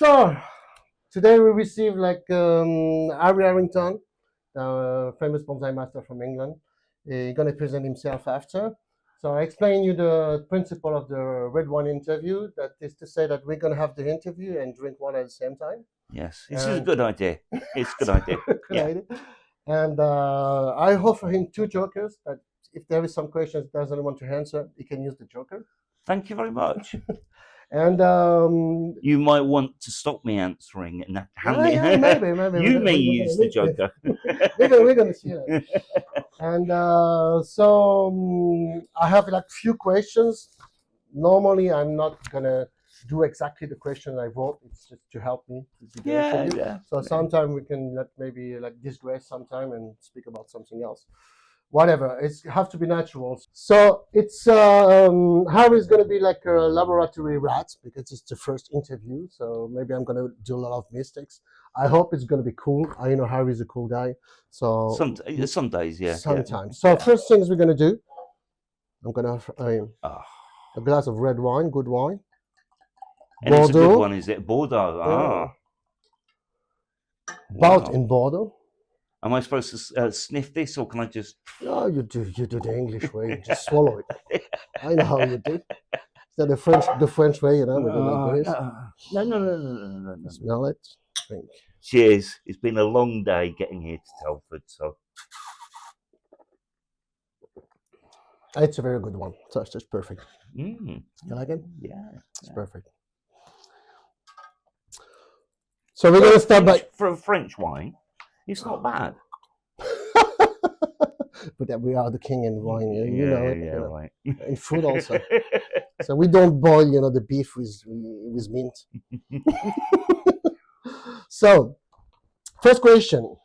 So today we received Harrington, famous bonsai master from England. He's gonna present himself after. So I explain you the principle of the red wine interview. That is to say that we're gonna have the interview and drink one at the same time. Yes, this is a good idea. It's a good idea. Good Yeah. idea. And I offer him two jokers. That if there is some questions he doesn't want to answer, he can use the joker. Thank you very much. And You might want to stop me answering and maybe you may use the joker. we're gonna see that. And I have like few questions. Normally, I'm not gonna do exactly the question I wrote. It's just to help me. Yeah. So sometimes we can maybe digress sometime and speak about something else. Whatever, it's have to be natural. So it's Harry's gonna be like a laboratory rat because it's the first interview. So maybe I'm gonna do a lot of mistakes. I hope it's gonna be cool. I know Harry's a cool guy. So some days, yeah. Sometimes. So first things we're gonna do, I'm gonna have a glass of red wine, good wine. And Bordeaux. It's a good one, is it? Bordeaux. Yeah. Bought in Bordeaux. Am I supposed to sniff this, or can I just? No, you do the English way. You just swallow it. I know how you do. Is that the French way? You know, we do like this. No. Smell it. Drink. Cheers. It's been a long day getting here to Telford, so. It's a very good one. So it's just perfect. You like it? Yeah. It's perfect. So we're going to start for a French wine. It's not bad. But we are the king in wine, you know. Right. In food also. So we don't boil, the beef with mint. So, first question.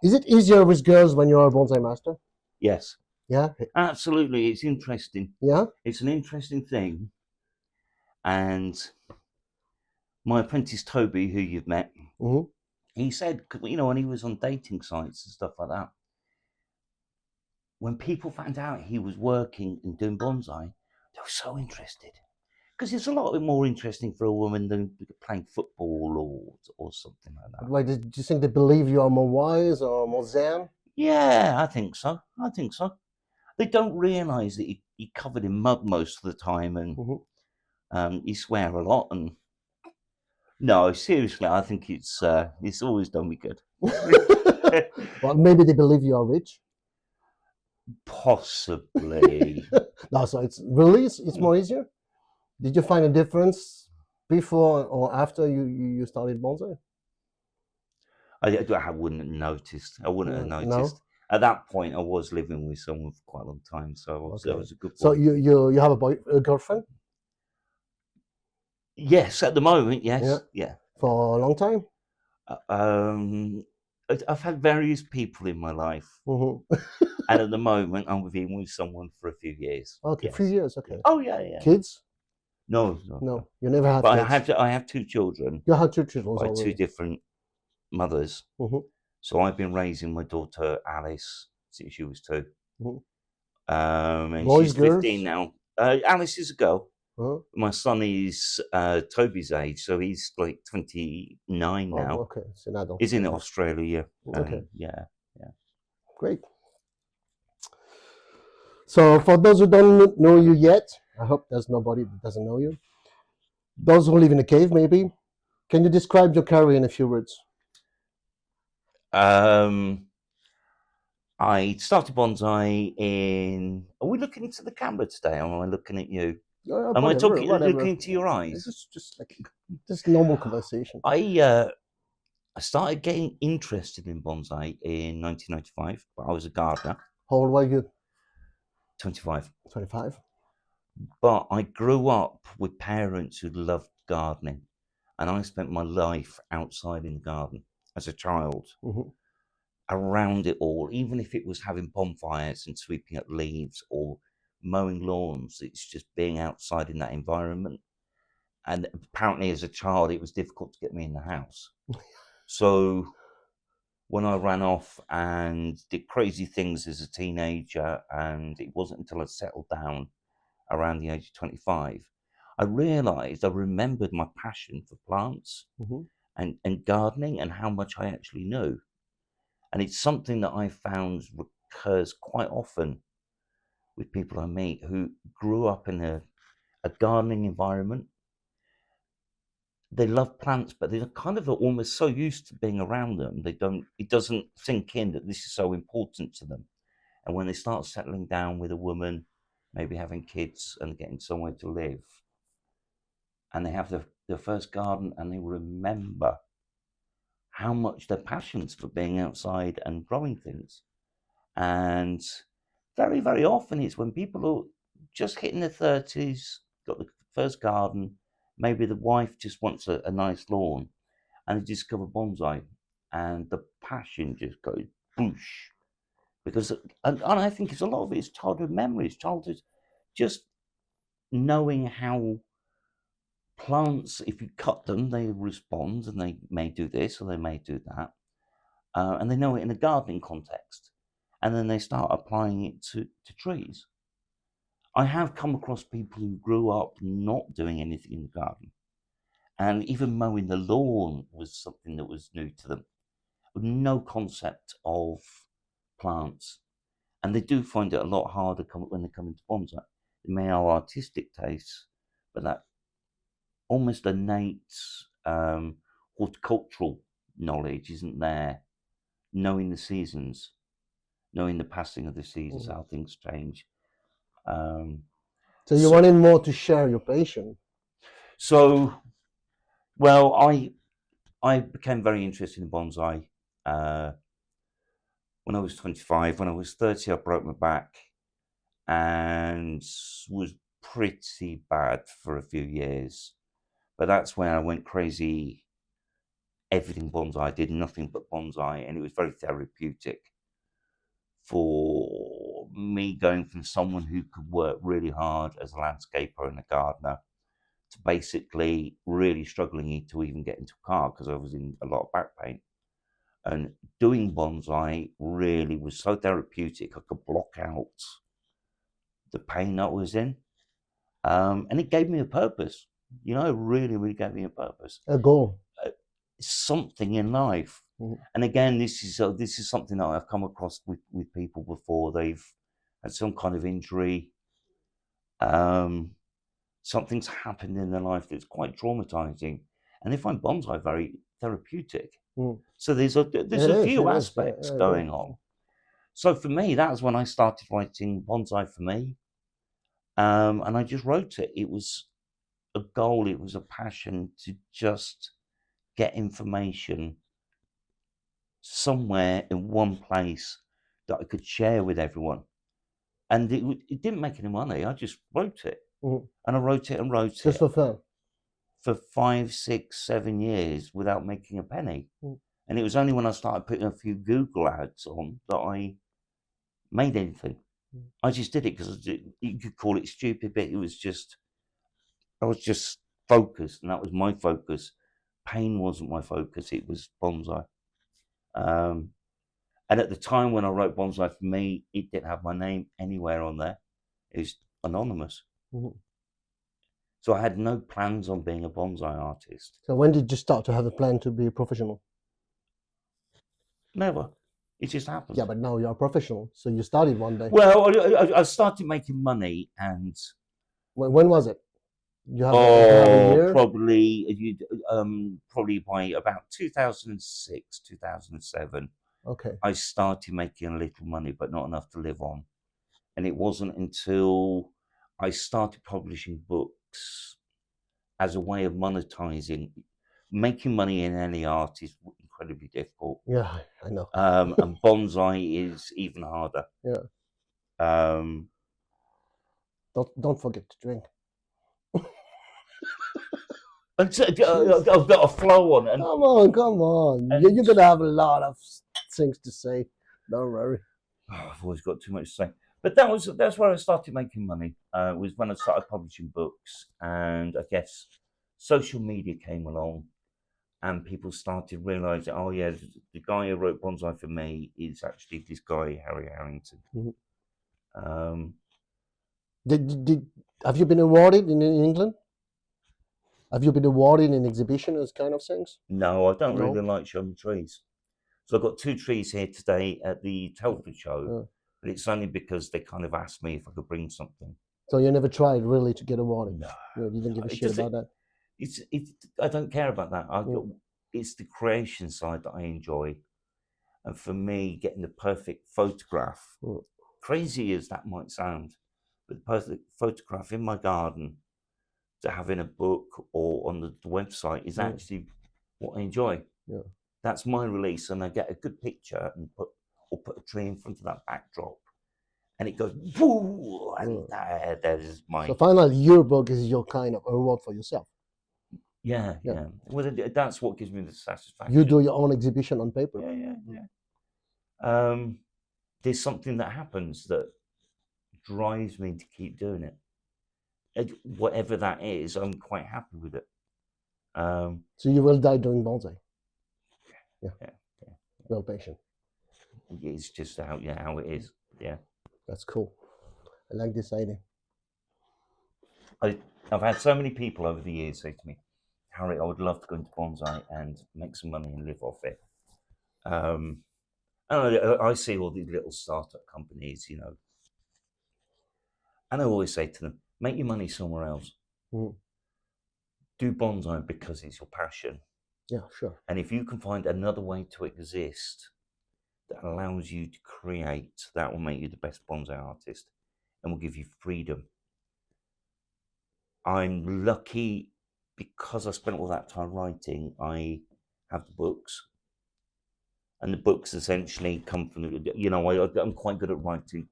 Is it easier with girls when you are a bonsai master? Yes. Yeah? Absolutely. It's interesting. Yeah? It's an interesting thing. And my apprentice, Toby, who you've met, he said, when he was on dating sites and stuff like that, when people found out he was working and doing bonsai, they were so interested. Because it's a lot more interesting for a woman than playing football or something like that. Why, do you think they believe you are more wise or more zen? Yeah, I think so. They don't realise that you're covered in mud most of the time and you swear a lot. And no, seriously, I think it's always done me good. Well, maybe they believe you are rich. Possibly. No, so it's more easier. Did you find a difference before or after you started bonsai? I wouldn't have noticed. No? At that point, I was living with someone for quite a long time, so that was a good point. So you have a girlfriend? Yes, at the moment, yes. Yeah. For a long time? I've had various people in my life, and at the moment, I'm with someone for a few years. Okay, yes. A few years. Okay. Oh yeah. Kids? No. You never had. But kids. I have two children. You had two children by already. two different mothers. So I've been raising my daughter Alice since she was 2. And Boys, she's girls? 15 now. Alice is a girl. My son is Toby's age, so he's like 29 now. Okay, it's an adult. He's in Australia. Okay. Yeah. Great. So for those who don't know you yet, I hope there's nobody that doesn't know you. Those who live in a cave, maybe. Can you describe your career in a few words? I started bonsai in. Are we looking into the camera today, or am I looking at you? Am I looking into your eyes? Just normal conversation. I started getting interested in bonsai in 1995. I was a gardener. How old were you? 25. 25. But I grew up with parents who loved gardening, and I spent my life outside in the garden as a child, around it all, even if it was having bonfires and sweeping up leaves or mowing lawns. It's just being outside in that environment. And apparently as a child, it was difficult to get me in the house. So when I ran off and did crazy things as a teenager, and it wasn't until I settled down around the age of 25, I realized, I remembered my passion for plants and gardening and how much I actually knew. And it's something that I found recurs quite often with people I meet who grew up in a gardening environment. They love plants, but they're kind of almost so used to being around them, it doesn't sink in that this is so important to them. And when they start settling down with a woman, maybe having kids and getting somewhere to live, and they have their first garden and they remember how much their passions for being outside and growing things. And very, very often it's when people are just hitting their 30s, got the first garden, maybe the wife just wants a nice lawn, and they discover bonsai, and the passion just goes boosh. Because, and I think it's a lot of it is childhood memories, childhood, just knowing how plants, if you cut them, they respond, and they may do this or they may do that. And they know it in a gardening context. And then they start applying it to trees. I have come across people who grew up not doing anything in the garden. And even mowing the lawn was something that was new to them. With no concept of plants. And they do find it a lot harder when they come into bonsai. They may have artistic tastes, but that almost innate horticultural knowledge isn't there. Knowing the seasons, knowing the passing of the seasons, how things change. So you wanted more to share your passion. So, well, I became very interested in bonsai when I was 25. When I was 30, I broke my back and was pretty bad for a few years. But that's when I went crazy. Everything bonsai, I did nothing but bonsai, and it was very therapeutic for me, going from someone who could work really hard as a landscaper and a gardener to basically really struggling to even get into a car because I was in a lot of back pain. And doing bonsai really was so therapeutic. I could block out the pain I was in, and it gave me a purpose. You know, it really, really gave me a purpose, a goal, something in life. And again, this is something that I've come across with people before. They've had some kind of injury. Something's happened in their life that's quite traumatizing, and they find bonsai very therapeutic. So there's a few aspects going on. So for me, that was when I started writing Bonsai for Me, and I just wrote it. It was a goal. It was a passion to just get information somewhere in one place that I could share with everyone. And it didn't make any money. I just wrote it. And I wrote it and wrote it. Just for fun? For 5, 6, 7 years without making a penny. And it was only when I started putting a few Google ads on that I made anything. I just did it because you could call it stupid, but it was just, I was just focused, and that was my focus. Pain wasn't my focus, it was bonsai. And at the time when I wrote Bonsai for Me, it didn't have my name anywhere on there. It was anonymous. So I had no plans on being a bonsai artist. So when did you start to have a plan to be a professional? Never. It just happened. Yeah, but now you're a professional, so you started one day. Well, I started making money, and when was it? You have a year? Probably by about 2006, 2007. Okay. I started making a little money, but not enough to live on. And it wasn't until I started publishing books as a way of monetizing. Making money in any art is incredibly difficult. Yeah, I know. And bonsai is even harder. Yeah. Don't forget to drink. I've got a flow on. And come on. You're going to have a lot of things to say. Don't worry. I've always got too much to say. But that's where I started making money, was when I started publishing books. And I guess social media came along and people started realizing, oh yeah, the guy who wrote Bonsai for Me is actually this guy, Harrington. Have you been awarded in England? Have you been awarded in exhibition, those kind of things? No, I don't No? really like showing trees. So I've got 2 trees here today at the Telford show, Yeah. but it's only because they kind of asked me if I could bring something. So you never tried really to get awarded? No. You didn't give a It shit just- about that? It's I don't care about that. It's the creation side that I enjoy, and for me, getting the perfect photograph, crazy as that might sound, but the perfect photograph in my garden to have in a book or on the website is actually what I enjoy. Yeah. That's my release, and I get a good picture and put a tree in front of that backdrop, and it goes woo, and that is my. So finally, your book is your kind of award for yourself. Yeah. Well, that's what gives me the satisfaction. You do your own exhibition on paper. Yeah. There's something that happens that drives me to keep doing it. Whatever that is, I'm quite happy with it. So you will die doing bonsai. Yeah. Well patient. It's just how it is. Yeah. That's cool. I like this idea. I've had so many people over the years say to me, Harry, I would love to go into bonsai and make some money and live off it. And I see all these little startup companies, and I always say to them, make your money somewhere else. Do bonsai because it's your passion. Yeah, sure. And if you can find another way to exist that allows you to create, that will make you the best bonsai artist and will give you freedom. I'm lucky because I spent all that time writing, I have the books. And the books essentially come from, I'm quite good at writing.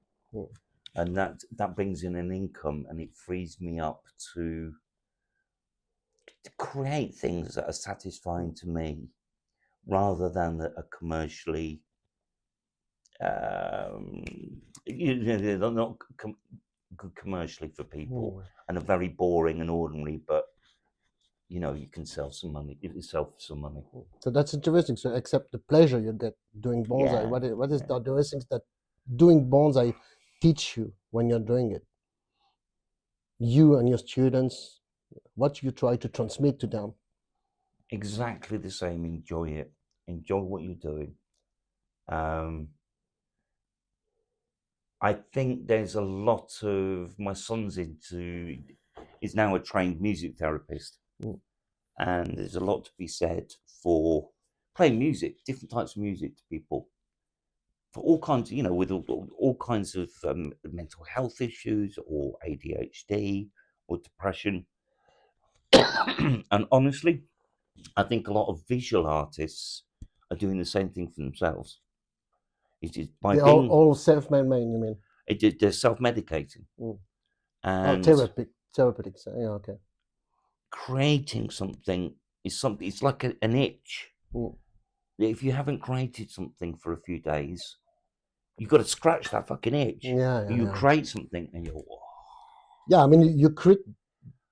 And that brings in an income, and it frees me up to create things that are satisfying to me rather than that are commercially they're not good commercially for people and are very boring and ordinary, but you can sell some money, give yourself some money. So that's interesting. So except the pleasure you get doing bonsai, what is the things that doing bonsai teach you when you're doing it? You and your students, what you try to transmit to them? Exactly the same. Enjoy it. Enjoy what you're doing. I think there's a lot of my son's is now a trained music therapist, and there's a lot to be said for playing music, different types of music to people, for all kinds, with all kinds of mental health issues or ADHD or depression. And honestly, I think a lot of visual artists are doing the same thing for themselves. It is by They're being all self-made, you mean? They're self-medicating. And therapeutic. Yeah, okay. creating something is something. It's like an itch. If you haven't created something for a few days, you've got to scratch that fucking itch. You create something, and you're. Yeah, I mean, you create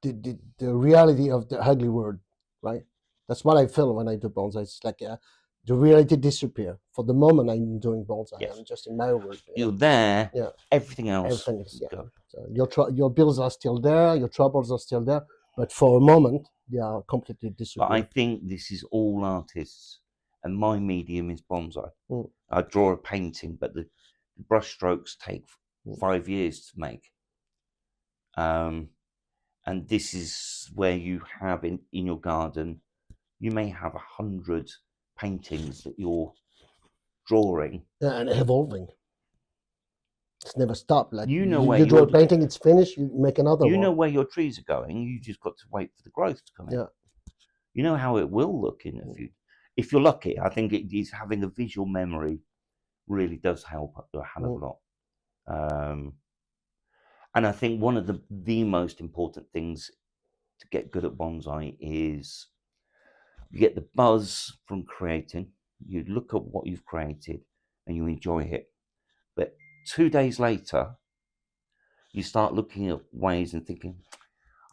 the reality of the ugly world, right? That's what I feel when I do bonsai. It's like the reality disappear. For the moment, I'm doing bonsai. Yes. I'm just in my world. You're there. Yeah. Everything else. Everything is gone. So your bills are still there. Your troubles are still there. But for a moment, they are completely disappear. But I think this is all artists, and my medium is bonsai. I draw a painting, but the brush strokes take 5 years to make. And this is where you have in your garden, you may have 100 paintings that you're drawing. Yeah, and evolving. It's never stopped. Like you draw a painting, it's finished, you make another one. You know where your trees are going. You just got to wait for the growth to come in. Yeah. You know how it will look in the future. If you're lucky, I think it is having a visual memory really does help a hell of a lot. And I think one of the most important things to get good at bonsai is you get the buzz from creating. You look at what you've created and you enjoy it. But 2 days later, you start looking at ways and thinking,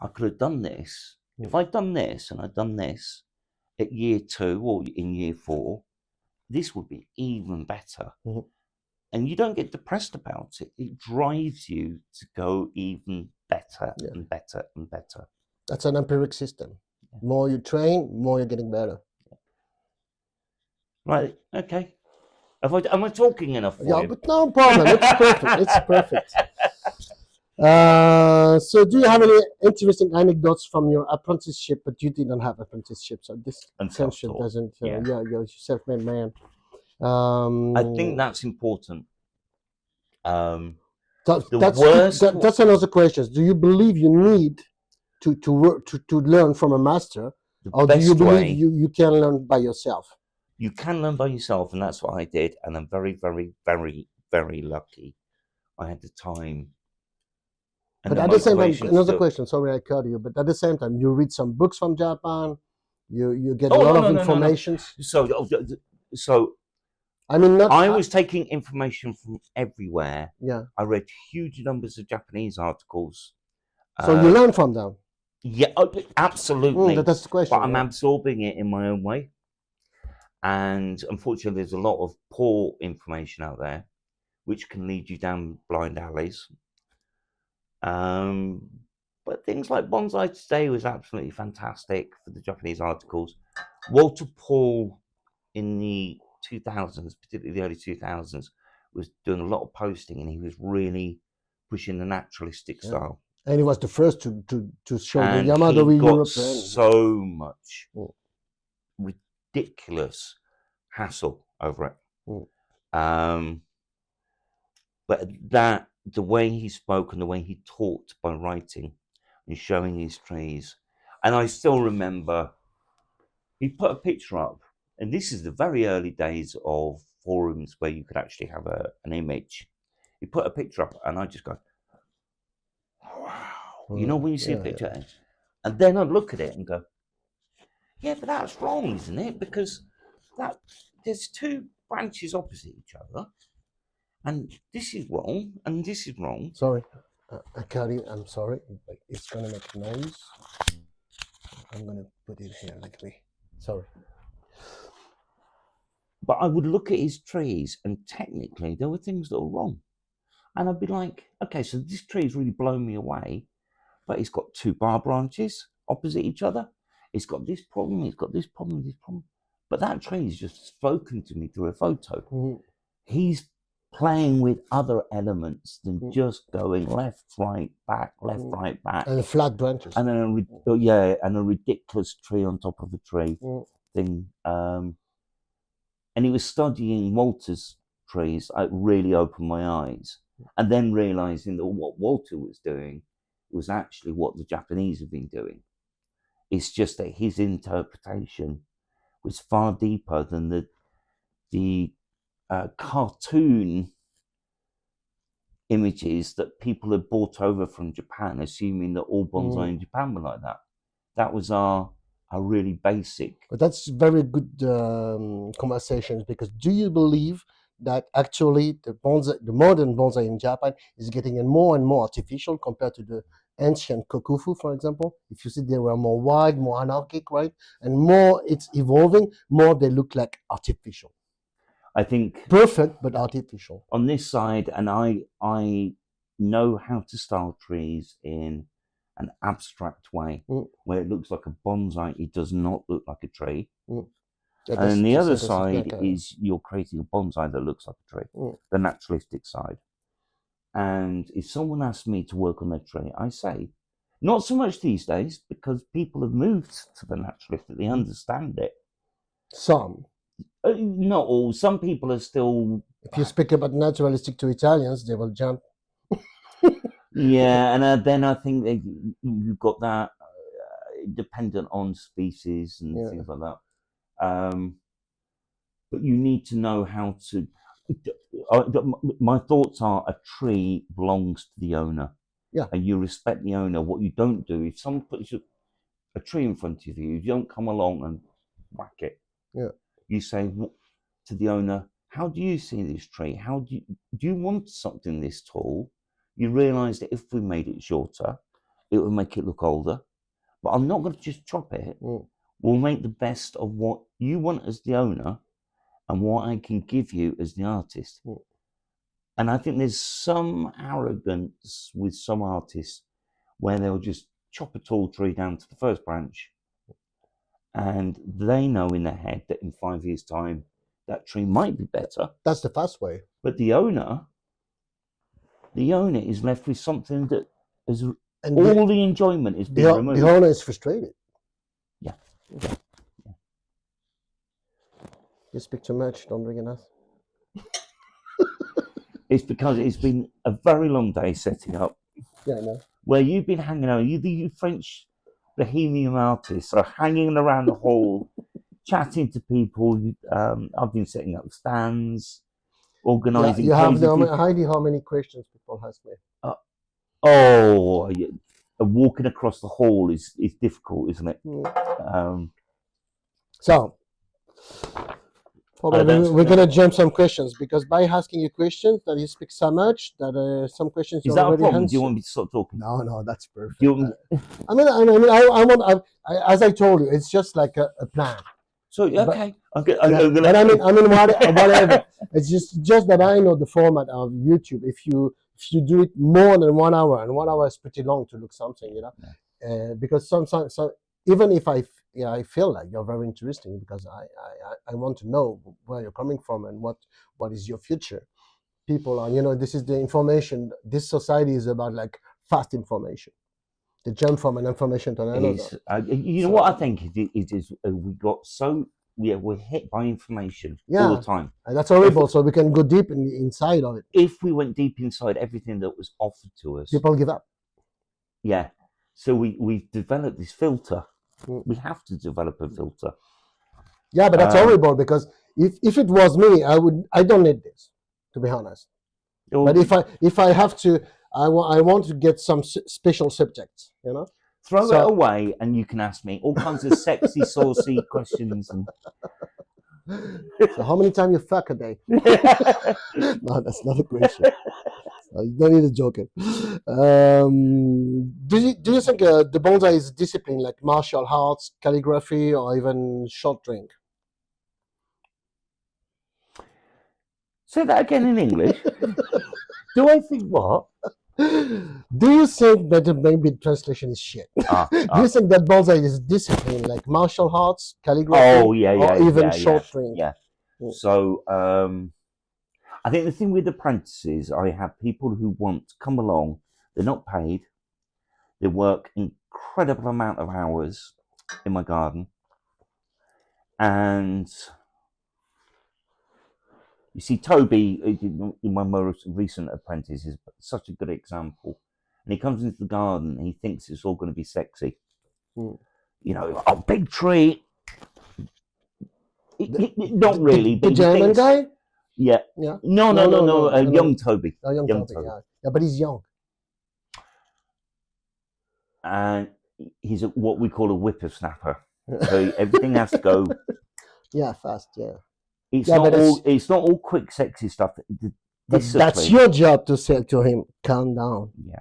I could have done this. If I'd done this and I'd done this at year 2 or in year 4, this would be even better. And you don't get depressed about it. It drives you to go even better and better and better. That's an empiric system. More you train, more you're getting better. Right, okay. Am I talking enough for Yeah, you? but no problem. It's perfect. It's perfect. So do you have any interesting anecdotes from your apprenticeship? But you didn't have apprenticeship, so this And friendship self-taught. doesn't. Yeah. You're self-made man. I think that's important. That's another question. Do you believe you need to work to learn from a master, or do you believe you can learn by yourself? You can learn by yourself, and that's what I did. And I'm very, very, very, very lucky. I had the time. But at the same time, another question. Sorry, I cut you. But at the same time, you read some books from Japan. You get a lot of information. So I mean, I was taking information from everywhere. Yeah. I read huge numbers of Japanese articles. So you learn from them. Yeah, absolutely. That's the question. But I'm absorbing it in my own way. And unfortunately, there's a lot of poor information out there, which can lead you down blind alleys. But things like Bonsai Today was absolutely fantastic for the Japanese articles. Walter Paul in the 2000s, particularly the early 2000s, was doing a lot of posting, and he was really pushing the naturalistic style. And he was the first to show and the Yamada he got Europe. So much ridiculous hassle over it. But the way he spoke and the way he talked by writing and showing his trees, and I still remember he put a picture up, and this is the very early days of forums where you could actually have an image. He put a picture up, and I just go, wow. You know, when you see a picture, and then I look at it and go, yeah, but that's wrong, isn't it? Because there's two branches opposite each other, and this is wrong, and this is wrong. Sorry, I'm sorry, but it's gonna make noise. I'm gonna put it here like me. Sorry. But I would look at his trees, and technically there were things that were wrong. And I'd be like, okay, so this tree's really blown me away, but it's got two bar branches opposite each other. It's got this problem, it's got this problem, this problem. But that tree's just spoken to me through a photo. He's playing with other elements than just going left, right, back, left, right, back. And flat branches. And then a ridiculous tree on top of a tree thing. And he was studying Walter's trees. It really opened my eyes. And then realizing that what Walter was doing was actually what the Japanese have been doing. It's just that his interpretation was far deeper than the cartoon images that people had brought over from Japan, assuming that all bonsai in Japan were like that. That was our really basic. But that's very good conversations, because do you believe that actually the modern bonsai in Japan is getting more and more artificial compared to the ancient kokufu, for example? If you see, they were more wide, more anarchic, right? And more it's evolving, more they look like artificial. I think perfect, but artificial. On this side, and I know how to style trees in an abstract way, where it looks like a bonsai. It does not look like a tree. And the other side is you're creating a bonsai that looks like a tree, the naturalistic side. And if someone asks me to work on their tree, I say, not so much these days, because people have moved to the naturalistic. They understand it. Some. Not all. Some people are still. If you speak about naturalistic to Italians, they will jump. Yeah, and then I think you've got that dependent on species and things like that. But you need to know how to. My thoughts are: a tree belongs to the owner. Yeah. And you respect the owner. What you don't do, if someone puts a tree in front of you, you don't come along and whack it. Yeah. You say to the owner, how do you see this tree? Do you want something this tall? You realise that if we made it shorter, it would make it look older. But I'm not going to just chop it. We'll make the best of what you want as the owner and what I can give you as the artist. And I think there's some arrogance with some artists where they'll just chop a tall tree down to the first branch and they know in their head that in 5 years' time that tree might be better. That's the fast way. But the owner is left with something that is And all the enjoyment is being removed. The owner is frustrated. Yeah. You speak too much. Don't bring enough. It's because it's been a very long day setting up. Yeah, I know. Where you've been hanging out, you French bohemian artists are hanging around the hall, chatting to people. I've been setting up stands, organising. You have Heidi, how many questions people ask me? Walking across the hall is difficult, isn't it? So, probably we're gonna jump some questions because by asking you questions that you speak so much that some questions is that a problem? Do you want me to stop talking? No, that's perfect. As I told you, it's just like a plan. So okay, whatever. It's just that I know the format of YouTube. If you do it more than 1 hour, and 1 hour is pretty long to look something, because sometimes, even if I feel like you're very interesting because I want to know where you're coming from and what is your future. People are, this is the information. This society is about like fast information. They jump from an information to another. What I think it is we're hit by information all the time. And that's horrible. So we can go deep inside of it. If we went deep inside everything that was offered to us, people give up. Yeah. So we've developed this filter. We have to develop a filter. Yeah, but that's horrible because if it was me, I don't need this, to be honest. But if I have to, I want to get some special subjects, Throw it away, and you can ask me all kinds of sexy, saucy questions. And so, how many times you fuck a day? No, that's not a question. You don't need to joke it. Do you think the bonsai is a discipline like martial arts, calligraphy, or even short drink? Say that again in English. Do I think what? Do you think that maybe translation is shit? Do you think that bonsai is discipline like martial arts, calligraphy, or even short drink? Yeah. So I think the thing with apprentices, I have people who want to come along. They're not paid. They work incredible amount of hours in my garden, and you see, Toby, my most recent apprentice, is such a good example. And he comes into the garden and he thinks it's all going to be sexy. Big tree. Not really. The German guy? Yeah. No. Young Toby. Young Toby. Yeah, but he's young. And he's what we call a whippersnapper. So everything has to go. Yeah, fast. Yeah. It's not all quick, sexy stuff. But that's your job to say to him, calm down. Yeah.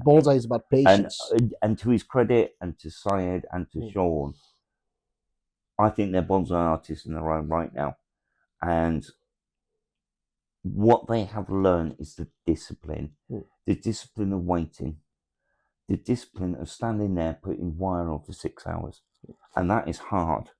Bonsai is about patience. And to his credit, and to Syed and to Sean, I think they're bonsai artists in their own right now. And what they have learned is the discipline of waiting, the discipline of standing there putting wire on for 6 hours. And that is hard.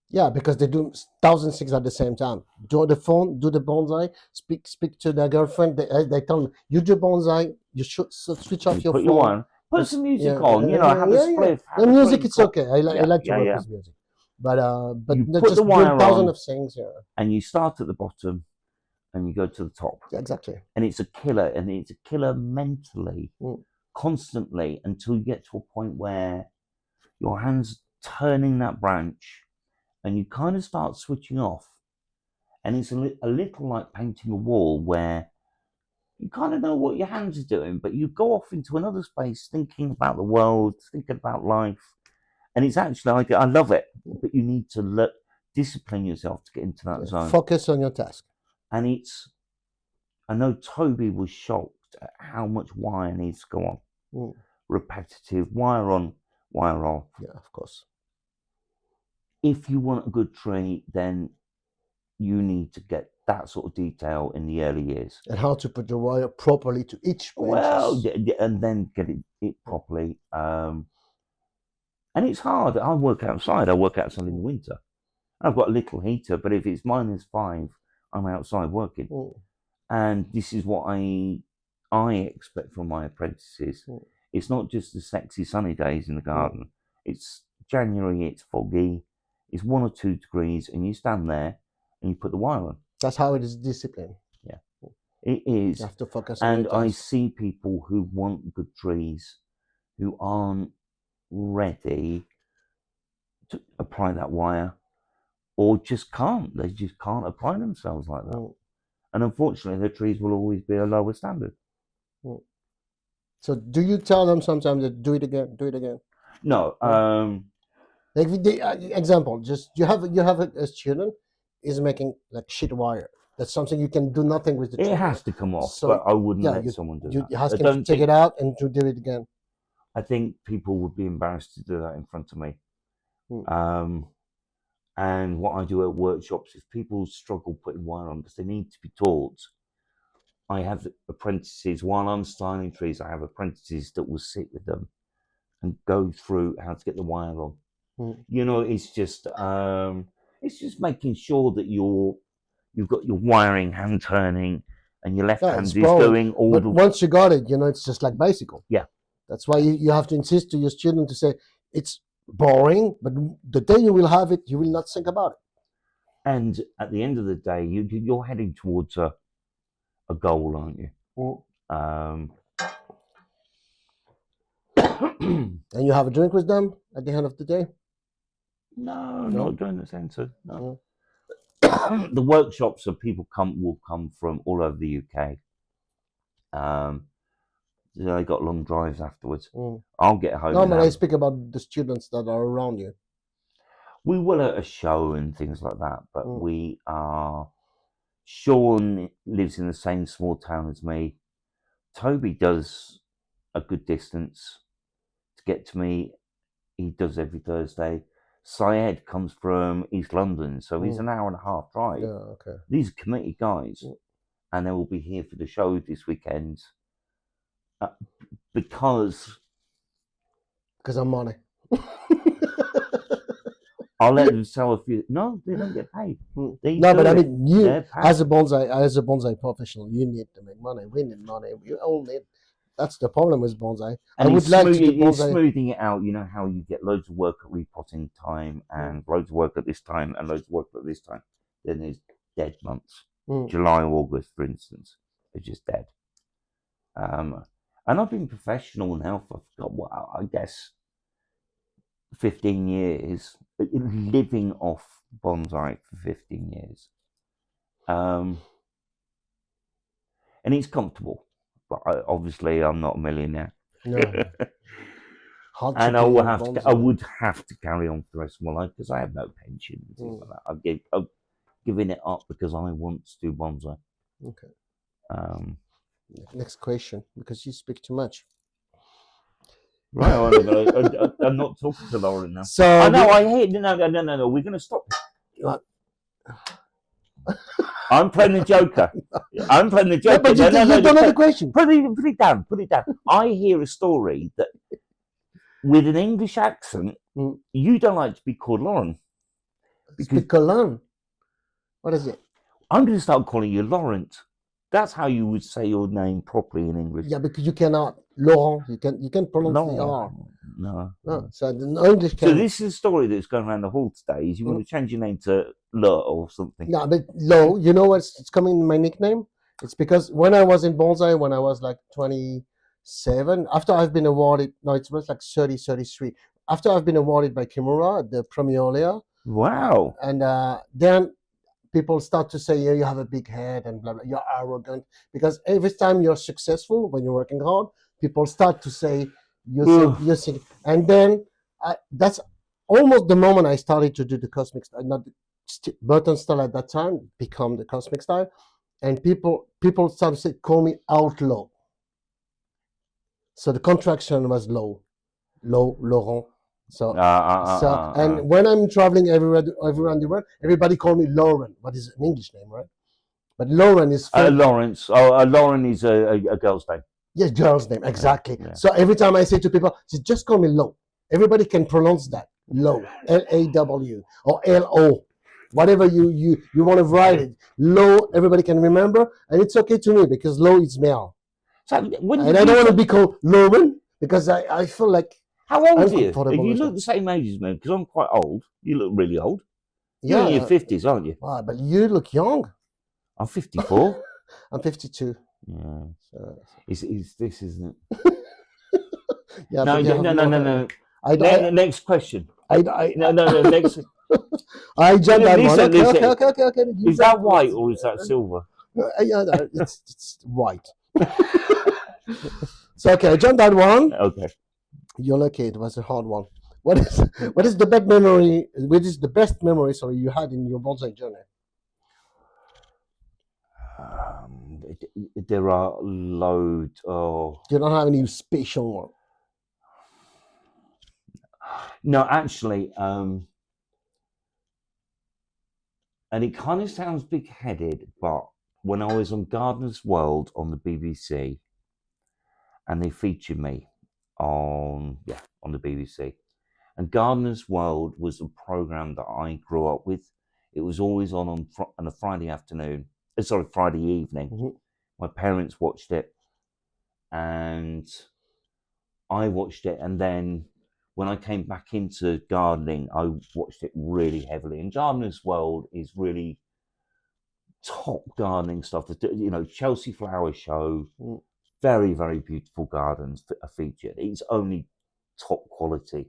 Yeah, because they do 1,000 things at the same time. Do the phone, do the bonsai, speak to their girlfriend. They tell them, you do bonsai, you should switch off your phone. Your wire, put some music on, have a spliff. The music, it's okay. I like to work with music. But you just put the wire 1,000 on, of things. Yeah. And you start at the bottom and you go to the top. Yeah, exactly. And it's a killer, mentally, constantly, until you get to a point where your hand's turning that branch and you kind of start switching off. And it's a little like painting a wall where you kind of know what your hands are doing, but you go off into another space thinking about the world, thinking about life. And it's actually, I love it, but you need to discipline yourself to get into that zone. Focus on your task. And I know Toby was shocked at how much wire needs to go on. Repetitive, wire on, wire off. Yeah, of course. If you want a good tree, then you need to get that sort of detail in the early years. And how to put the wire properly to each branch. Well, and then get it properly. And it's hard. I work outside. I work outside in the winter. I've got a little heater, but if it's -5, I'm outside working. And this is what I expect from my apprentices. It's not just the sexy sunny days in the garden. It's January, it's foggy, it's 1 or 2 degrees, and you stand there and you put the wire on. That's how it is discipline. Yeah, it is. You have to focus on it. And I see people who want good trees who aren't ready to apply that wire, or just can't. They just can't apply themselves like that. And unfortunately, the trees will always be a lower standard. So do you tell them sometimes that do it again? No. Like example, just you have a student is making like shit wire. That's something you can do nothing with the tree. It has to come off, so, but I wouldn't let someone do that. You ask him to take it out and to do it again. I think people would be embarrassed to do that in front of me. And what I do at workshops, if people struggle putting wire on because they need to be taught, I have apprentices, while I'm styling trees, I have apprentices that will sit with them and go through how to get the wire on. You know, it's just making sure that you've got your wiring, hand turning, and your left hand is doing all but once you got it, you know, it's just like bicycle. Yeah. That's why you have to insist to your student to say, it's boring, but the day you will have it, you will not think about it. And at the end of the day, you're heading towards a goal, aren't you? And you have a drink with them at the end of the day? No, not during the center. No. The workshops of people will come from all over the UK. They got long drives afterwards. I'll get home. No, but I speak about the students that are around you. We will at a show and things like that, but we are. Sean lives in the same small town as me. Toby does a good distance to get to me. He does every Thursday. Syed comes from East London, so he's an hour and a half drive. Yeah, okay. These are committed guys, and they will be here for the show this weekend because I'm money. I'll let them sell a few. No, they don't get paid. But I mean, you as a bonsai professional, you need to make money. We need money. We all need. That's the problem with bonsai. And I would like to do bonsai. Smoothing it out. You know how you get loads of work at repotting time and loads of work at this time and loads of work at this time. Then there's dead months. July, August, for instance, are just dead. And I've been professional now for I guess 15 years, living off bonsai for 15 years. And it's comfortable, but obviously I'm not a millionaire. No. And I would have to carry on for the rest of my life because I have no pension and things like that. I've given it up because I want to do bonsai. Okay. Next question, because you speak too much. Right, I'm not talking to Lauren now. So I hear. No. We're going to stop. I'm playing the Joker. I'm playing the Joker. But you don't know the question. Put it down. I hear a story that with an English accent, you don't like to be called Lauren. Speak Lauren. What is it? I'm going to start calling you Laurent. That's how you would say your name properly in English. Yeah, because you cannot. Laurent, you can pronounce the R. No. So the English can. So this is a story that's going around the hall today. Is you want to change your name to Le or something? No, but Lo, you know what's coming in my nickname? It's because when I was in bonsai, when I was like 27, after I've been awarded, no, it was like 30, 33. After I've been awarded by Kimura, the Premier. Wow. And then people start to say, yeah, you have a big head and blah, blah, you're arrogant. Because every time you're successful, when you're working hard, people start to say, you think. And then that's almost the moment I started to do the cosmic style, not the button style at that time, become the cosmic style. And people start to say, call me outlaw. So the contraction was low, Laurent. So, and when I'm traveling everywhere in the world, everybody call me Lauren. What is an English name, right? But Lauren is Lawrence. Lauren is a girl's name. Yes, girl's name, exactly. Yeah. So every time I say to people, just call me Lo. Everybody can pronounce that. Low, L-A-W, or L-O. Whatever you want to write it. Low, everybody can remember. And it's okay to me because low is male. So And I don't want to be called Loman because I feel like how old are you? uncomfortable You with look that. the same age as me because I'm quite old. You look really old. Yeah. You're in your 50s, aren't you? Wow, but you look young. I'm 54. I'm 52. Yeah. So, Is this, isn't it? yeah, No, but you have no. I, Next question. I, No. Next. I jumped that one. Listen, listen. Okay. Is that white or is that silver? Yeah, no, it's white. So okay, I jumped that one. Okay. You're lucky. It was a hard one. What is the best memory? What is the best memory? Sorry, you had in your bonsai journey? There are loads. Oh You don't have any special one. no, actually, and it kind of sounds big-headed, but when I was on Gardener's World on the BBC, and they featured me on the BBC, and Gardener's World was a program that I grew up with. It was always on a Friday afternoon. Friday evening. Mm-hmm. My parents watched it, and I watched it, and then when I came back into gardening, I watched it really heavily. And Gardener's World is really top gardening stuff. You know, Chelsea Flower Show, very, very beautiful gardens are featured. It's only top quality.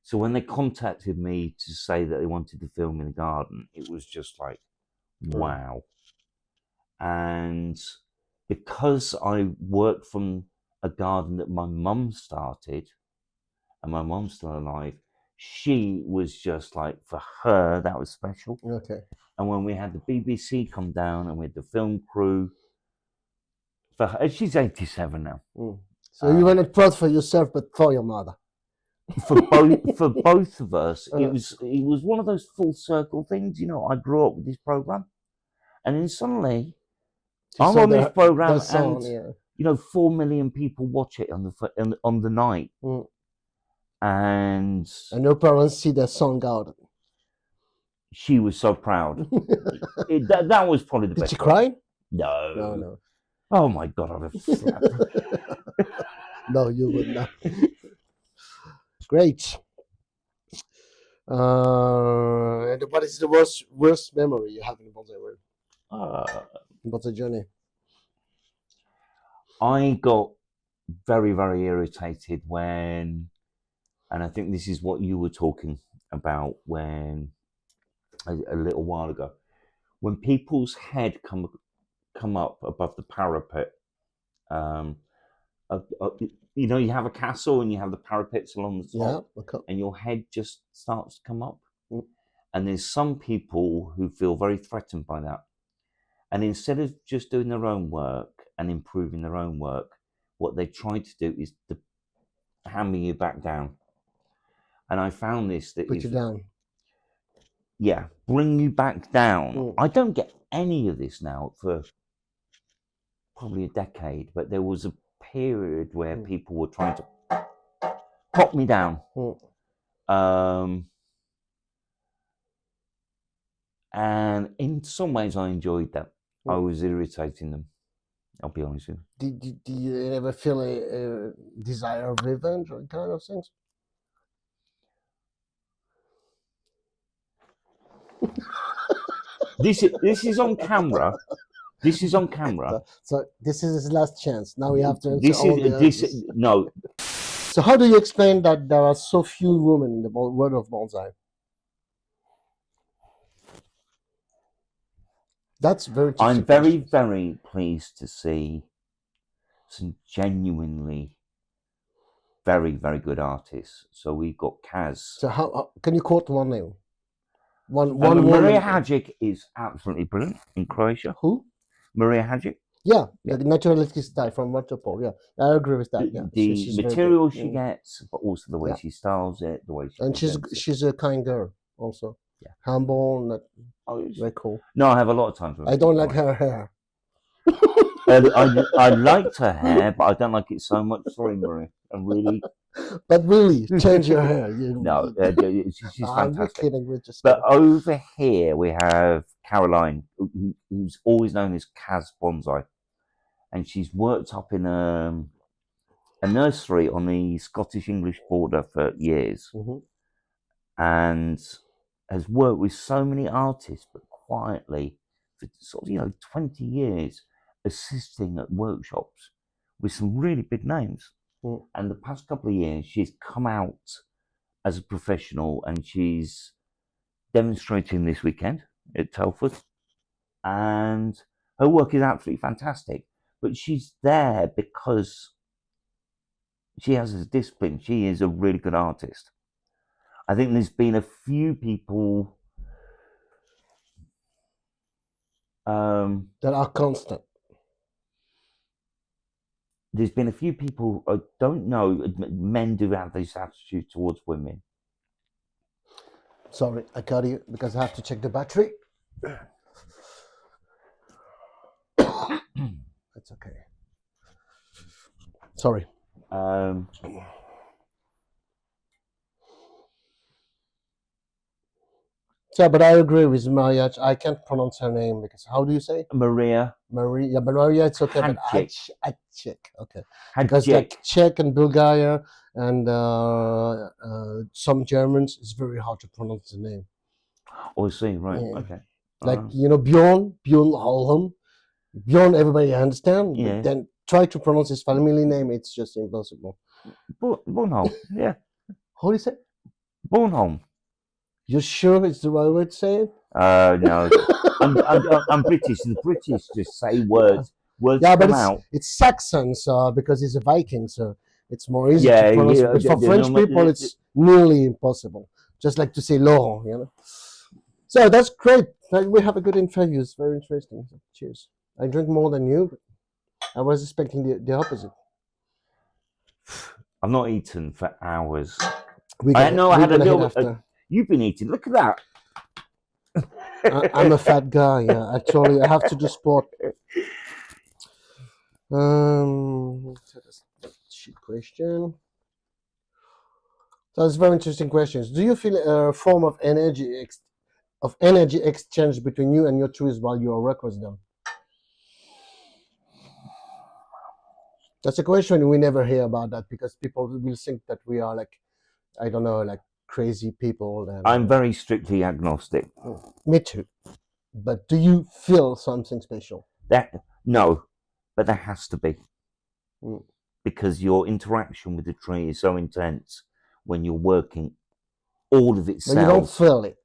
So when they contacted me to say that they wanted to film in a garden, it was just like, wow. And because I worked from a garden that my mum started, and my mum's still alive, she was just like, for her, that was special. Okay. And when we had the BBC come down and we had the film crew, for her, she's 87 now. So you were not proud for yourself, but for your mother. For both of us, it was one of those full circle things. You know, I grew up with this program, and then suddenly I'm on this program, and you know, 4 million people watch it on the night. And your parents see their son garden. She was so proud. That was probably the best. Did she cry? No. Oh my God, I'd have slapped her. No, you would not. Great. And what is the worst memory you have in Bonsai World? Bonsai journey. I got very, very irritated when, and I think this is what you were talking about when a little while ago, when people's head come up above the parapet. You know, you have a castle and you have the parapets along the top, and your head just starts to come up. And there's some people who feel very threatened by that. And instead of just doing their own work and improving their own work, what they try to do is to hammer you back down. And I found this that put you down. Yeah, bring you back down. I don't get any of this now for probably a decade, but there was a period where people were trying to pop me down. And in some ways I enjoyed that. I was irritating them, I'll be honest with you. Did you ever feel a desire of revenge or kind of things? This is on camera. This is on camera. So this is his last chance. Now we have to. No. So how do you explain that there are so few women in the world of bonsai? That's very. I'm very, very pleased to see some genuinely very, very good artists. So we've got Kaz. So how can you quote one name? One Maria Hadžić is absolutely brilliant in Croatia. Who? Maria Hadžić. Yeah, the naturalistic style from Metropole. Yeah, I agree with that. Yeah, the material she gets, but also the way she styles it, the way she's a kind girl also. Yeah, humble, very cool. No, I have a lot of time for her. I don't like her hair. I liked her hair, but I don't like it so much. Sorry, Maria. I'm really. But really, change your hair. No, she's I'm just fantastic. kidding. We're just But kidding. over here we have Caroline, who's always known as Kaz Bonsai, and she's worked up in a nursery on the Scottish-English border for years, and has worked with so many artists, but quietly for sort of 20 years, assisting at workshops with some really big names. And the past couple of years, she's come out as a professional, and she's demonstrating this weekend at Telford, and her work is absolutely fantastic. But she's there because she has a discipline. She is a really good artist. I think there's been a few people that are constant. There's been a few people, I don't know, men do have this attitude towards women. Sorry, I cut you because I have to check the battery. That's okay. Sorry. Yeah, but I agree with Maria. I can't pronounce her name because how do you say? Maria. Maria. Yeah, but Maria, it's okay. But I check. Okay. Because like Czech and Bulgaria and some Germans, it's very hard to pronounce the name. Oh, I see. Right. Yeah. Okay. Like Bjorn Holm. Bjorn, everybody understand. Yeah. But then try to pronounce his family name. It's just impossible. Bornholm. Yeah. How do you say? Bornholm. You're sure it's the right way to say it? No. I'm British. The British just say words. Words come out. It's Saxon, so because he's a Viking, so it's more easy to pronounce. But for French people, it's nearly impossible. Just like to say Laurent, So that's great. We have a good interview. It's very interesting. So cheers. I drink more than you, but I was expecting the opposite. I've not eaten for hours. I had a little. You've been eating. Look at that. I'm a fat guy. Yeah, actually, I have to do sport. Shit question. So it's very interesting questions. Do you feel a form of energy exchange between you and your trees while you work with them? That's a question we never hear about that because people will think that we are like, I don't know, like crazy people. And, I'm very strictly agnostic. Me too. But do you feel something special? No, but there has to be. Because your interaction with the tree is so intense when you're working all of its cells. But you don't feel it.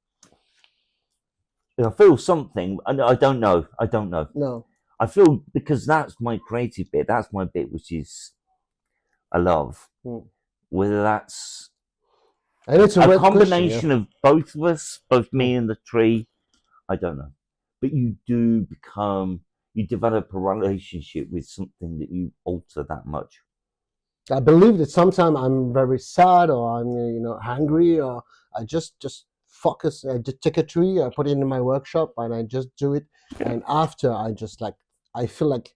I feel something. I don't know. No. I feel because that's my creative bit. That's my bit, which is I love. Whether that's it's a combination of both of us, both me and the tree, I don't know. But you develop a relationship with something that you alter that much. I believe that sometimes I'm very sad or I'm hungry or I just focus. I just take a tree, I put it in my workshop and I just do it. And after I just I feel like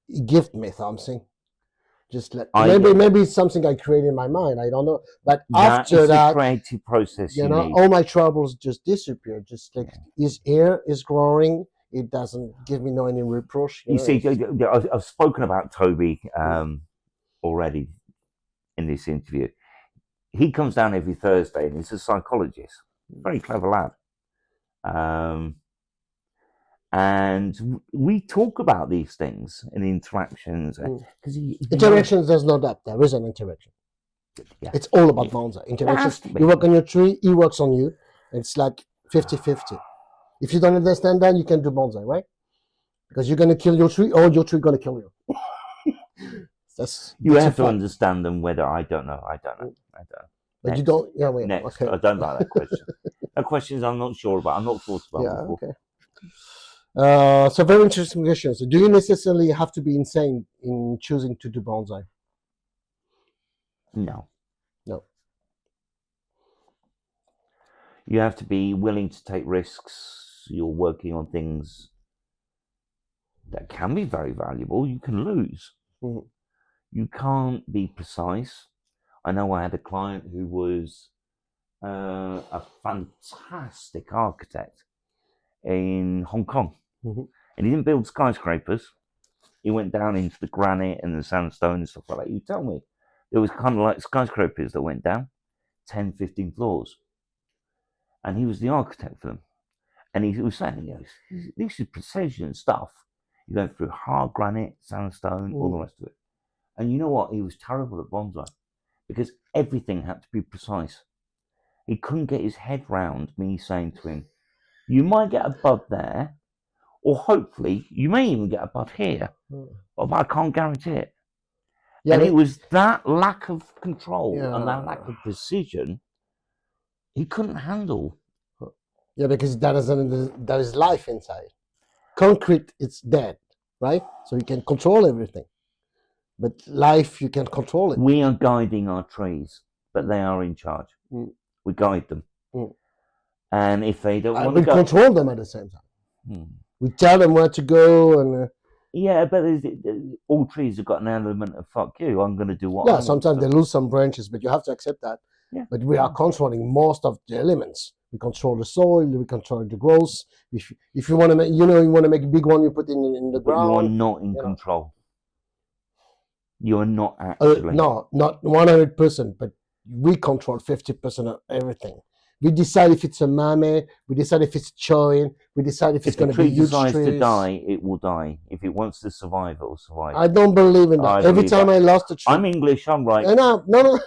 it gives me something. Just like maybe it's something I create in my mind. I don't know. But after that, creative process, all my troubles just disappear. Just like his hair is growing. It doesn't give me any reproach. You see, I've spoken about Toby already in this interview. He comes down every Thursday and he's a psychologist. Very clever lad. And we talk about these things and interactions. Interactions, there's no doubt. There is an interaction. Yeah. It's all about bonsai. Interactions. You work on your tree, he works on you. It's like 50-50. If you don't understand that, you can do bonsai, right? Because you're going to kill your tree or your tree going to kill you. You have to understand them whether I don't know. But next. You don't. Yeah, wait. Next. Okay. I don't like that question. That question is I'm not sure about. I'm not thought about before. Okay. So very interesting question. So do you necessarily have to be insane in choosing to do bonsai? No. You have to be willing to take risks. You're working on things that can be very valuable, you can lose. You can't be precise. I know I had a client who was a fantastic architect in Hong Kong, and he didn't build skyscrapers. He went down into the granite and the sandstone and stuff like that. You tell me, there was kind of like skyscrapers that went down 10, 15 floors, and he was the architect for them. And he was saying, this is precision stuff. You're going through hard granite, sandstone, all the rest of it. And you know what? He was terrible at bonsai because everything had to be precise. He couldn't get his head round me saying to him, you might get a bud there, or hopefully you may even get a bud here, but I can't guarantee it. Yeah, and it was that lack of control and that lack of precision he couldn't handle. Yeah, because there is life inside. Concrete, it's dead, right? So you can control everything. But life, you can control it. We are guiding our trees, but they are in charge. We guide them. And if they don't want to go... we control them at the same time. We tell them where to go. And yeah, but all trees have got an element of fuck you, I'm going to do what I want. Sometimes they lose some branches, but you have to accept that. Yeah. But we are controlling most of the elements. We control the soil, we control the growth. If you want to make, you want to make a big one, you put it in the ground. You are not in control. You are not actually. No, not 100%, but we control 50% of everything. We decide if it's a mame, we decide if it's choin, we decide if it's going to be huge trees. If the tree decides to die, it will die. If it wants to survive, it will survive. I don't believe in that. Every time I lost a tree... I'm English, I'm right. No. No,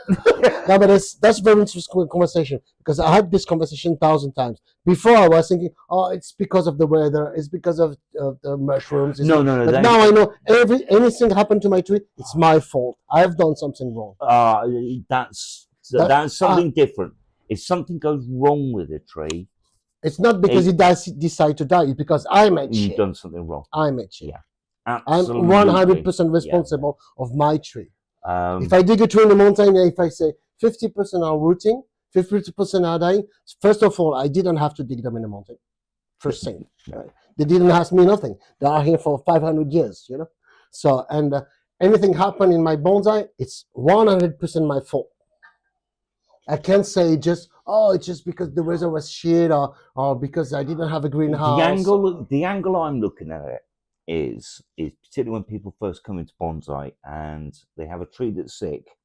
but that's very interesting conversation, because I had this conversation 1,000 times. Before I was thinking, it's because of the weather, it's because of the mushrooms. No. But now I know anything happened to my tree, it's my fault. I've done something wrong. That's something different. If something goes wrong with a tree, it's not because it does decide to die. It's because I made shit. You've done something wrong. I made shit. Yeah, absolutely. I'm 100% responsible of my tree. If I dig a tree in the mountain, if I say 50% are rooting, 50% are dying, first of all, I didn't have to dig them in the mountain. First thing, they didn't ask me nothing. They are here for 500 years, So, and anything happen in my bonsai, it's 100% my fault. I can't say it's just because the weather was shit or because I didn't have a greenhouse. The angle I'm looking at it is particularly when people first come into bonsai and they have a tree that's sick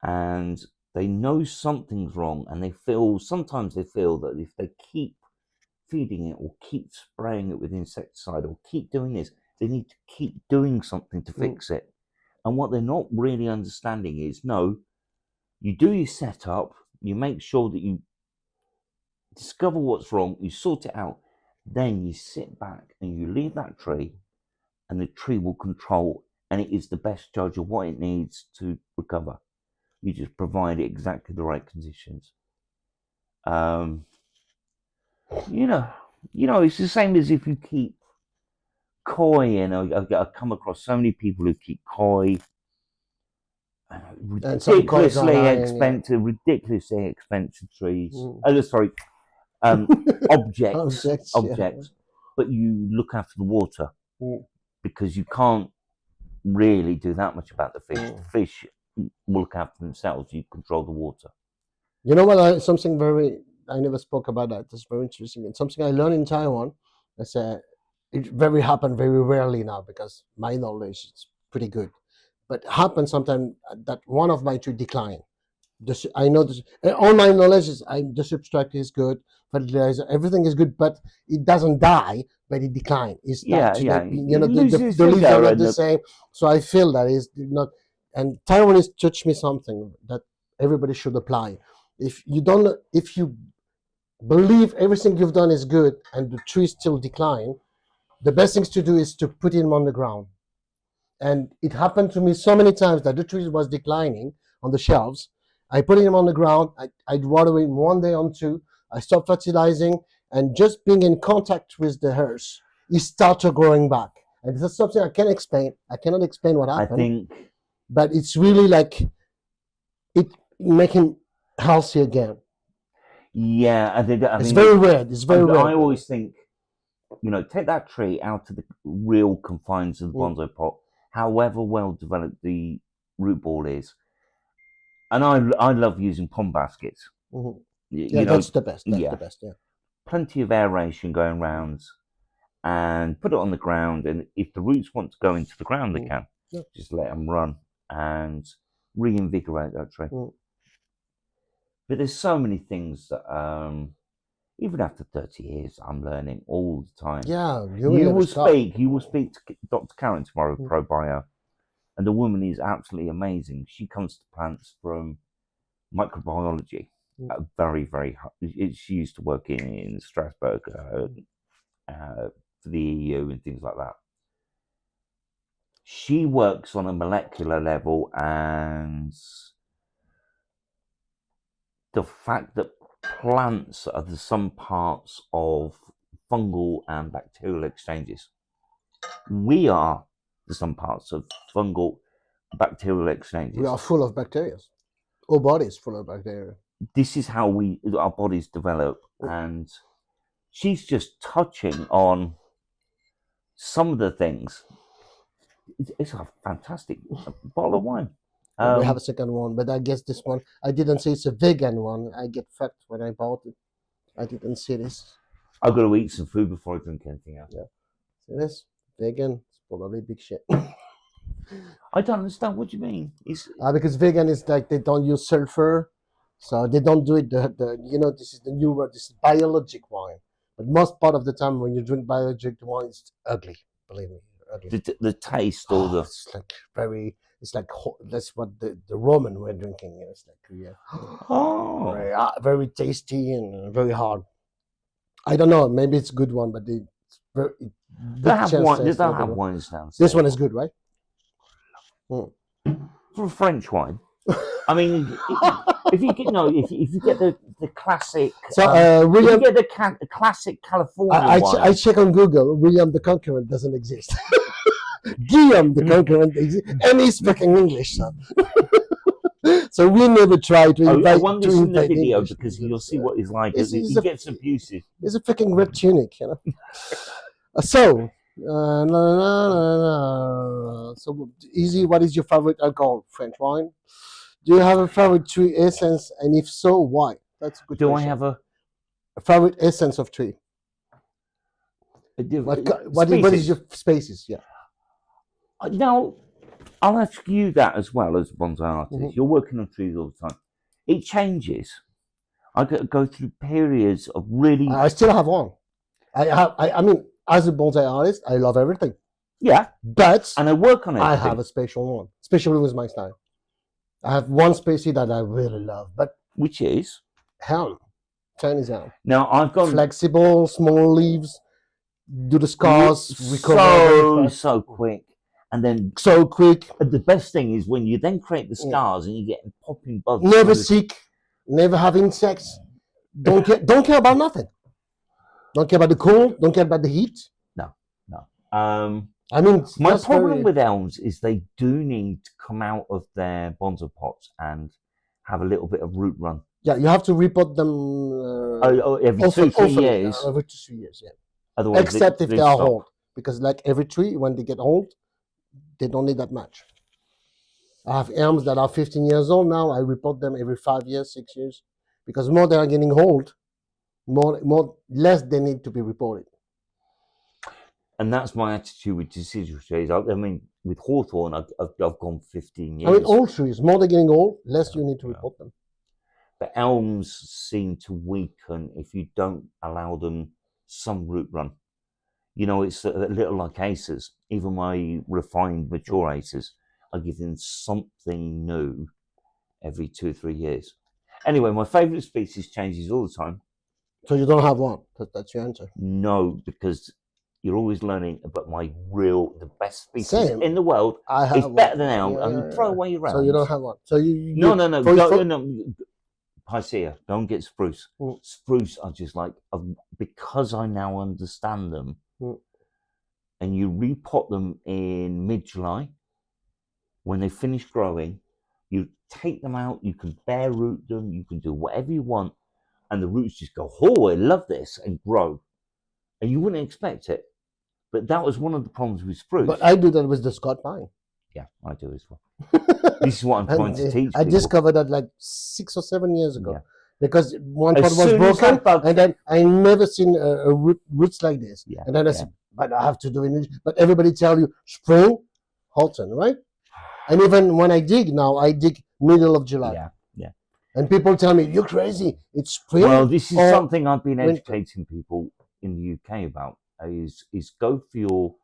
and they know something's wrong, and sometimes they feel that if they keep feeding it or keep spraying it with insecticide or keep doing this, they need to keep doing something to fix it. And what they're not really understanding is, no, you do your setup, you make sure that you discover what's wrong, you sort it out, then you sit back and you leave that tree, and the tree will control, and it is the best judge of what it needs to recover. You just provide it exactly the right conditions. It's the same as if you keep koi, I've come across so many people who keep koi. Ridiculously expensive trees. Objects. But you look after the water because you can't really do that much about the fish. The fish will look after themselves. You control the water. You know what? Something I never spoke about that. That's very interesting. And something I learned in Taiwan. I said it happened very rarely now because my knowledge is pretty good. But it happens sometimes that one of my trees decline. I know this. All my knowledge is the substrate is good, fertilizer, everything is good, but it doesn't die, but it declines. It's not, the leaves are not the same. So I feel that is not. And Taiwanese taught me something that everybody should apply. If you believe everything you've done is good and the tree still decline, the best thing to do is to put him on the ground. And it happened to me so many times that the tree was declining on the shelves. I put him on the ground. I'd water him one day on two. I stopped fertilizing, and just being in contact with the earth, he started growing back. And that's something I can't explain. I cannot explain what happened. But it's really like it make him healthy again. Yeah, it's very rare. It's very rare. I always think take that tree out of the real confines of the bonsai pot, however well developed the root ball is. And I love using pond baskets. Yeah, that's the best. That's the best. Yeah, plenty of aeration going round, and put it on the ground. And if the roots want to go into the ground, they can. Just let them run and reinvigorate that tree. But there's so many things that even after 30 years, I'm learning all the time. Yeah, you will speak to Dr. Karen tomorrow, Pro Bio, and the woman is absolutely amazing. She comes to plants from microbiology. Very, very high. She used to work in Strasbourg for the EU and things like that. She works on a molecular level, and the fact that plants are the sum parts of fungal and bacterial exchanges. We are the sum parts of fungal bacterial exchanges. We are full of bacteria. Our body is full of bacteria. This is how our bodies develop, and she's just touching on some of the things. It's a fantastic bottle of wine. We have a second one, but I guess this one, I didn't say it's a vegan one. I get fucked when I bought it. I didn't see this. I've got to eat some food before I drink anything else. Yeah. See this? Vegan, it's probably big shit. I don't understand. What do you mean? Because vegan is like they don't use sulfur, so they don't do it. This is the new word. This is biologic wine. But most part of the time when you drink biologic wine, it's ugly. Believe me, ugly. The taste or the it's like very. It's like that's what the Roman were drinking. It's like very tasty and very hard. I don't know. Maybe it's a good one, but they don't have wines now. This one is good, right? For a French wine, I mean, if you get the classic, William, if you get the classic California wine. I check on Google. William the Conqueror doesn't exist. Guillaume the Conqueror exists, and he's speaking English. So we never try to invite. I want this in the video English because you'll see what he's like. He gets abusive. He's a freaking red tunic, So. So easy. What is your favorite alcohol? French wine. Do you have a favorite tree essence, and if so, why? That's a good question. I have a favorite essence of tree? What is your species? Yeah. Now, I'll ask you that as well as a bonsai artist. You're working on trees all the time. It changes. I go through periods of really. I still have one. I mean, as a bonsai artist, I love everything. Yeah, and I work on it. I have a special one, especially with my style. I have one species that I really love, but which is elm, Chinese elm. Now I've got flexible, small leaves, do the scars, so quick, and then so quick. The best thing is when you then create the scars and you get popping buds. Never sick, never have insects. Don't care about nothing. Don't care about the cold. Don't care about the heat. No. I mean, my problem with elms is they do need to come out of their bonsai pots and have a little bit of root run. Yeah, you have to repot them every 2-3 years. Every 2-3 years, yeah. Otherwise, except if they are old, because like every tree, when they get old, they don't need that much. I have elms that are 15 years old now. I repot them every 5 years, 6 years, because more they are getting old, less they need to be reported. And that's my attitude with deciduous trees. I mean, with hawthorn, I've gone 15 years. I mean, all trees, more they're getting old, less you need to report them. But elms seem to weaken if you don't allow them some root run. It's a little like acers. Even my refined, mature acers, I give them something new every 2 or 3 years. Anyway, my favourite species changes all the time. So you don't have one? That's your answer? No, because you're always learning about the best species in the world. It's better than elm. And throw away your elms. So you don't have one. So No. Picea, don't get spruce. Spruce are just like, because I now understand them, and you repot them in mid-July, when they finish growing, you take them out, you can bare root them, you can do whatever you want, and the roots just go, oh, I love this, and grow. and you wouldn't expect it. But that was one of the problems with spruce. But I do that with the Scott pine. Yeah, I do as well. This is what I'm trying to teach I people. discovered that like 6 or 7 years ago. Yeah. Because one As pot was soon as broken, that bug- and then I never seen roots like this. Yeah, And then I yeah. said, but I have to do it. But everybody tell you spring, autumn, right? And even when I dig now, I dig middle of July. Yeah, yeah. And people tell me, you're crazy. It's spring. Well, this is or something I've been winter. educating people in the UK about. Is go for your.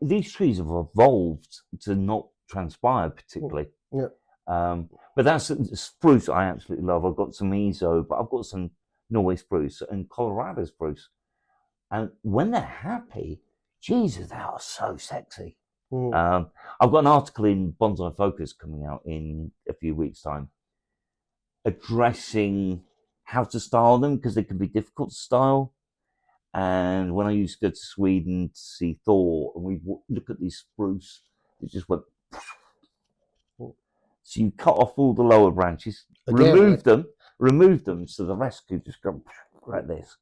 These trees have evolved to not transpire particularly. Yeah. But that's spruce I absolutely love. I've got some Ezo, but I've got some Norway spruce and Colorado spruce. And when they're happy, Jesus, they are so sexy. Mm. I've got an article in Bonsai Focus coming out in a few weeks' time addressing how to style them because they can be difficult to style. And when I used to go to Sweden to see Thor, and we look at these spruce, it just went. So you cut off all the lower branches, remove them, so the rest could just go like this.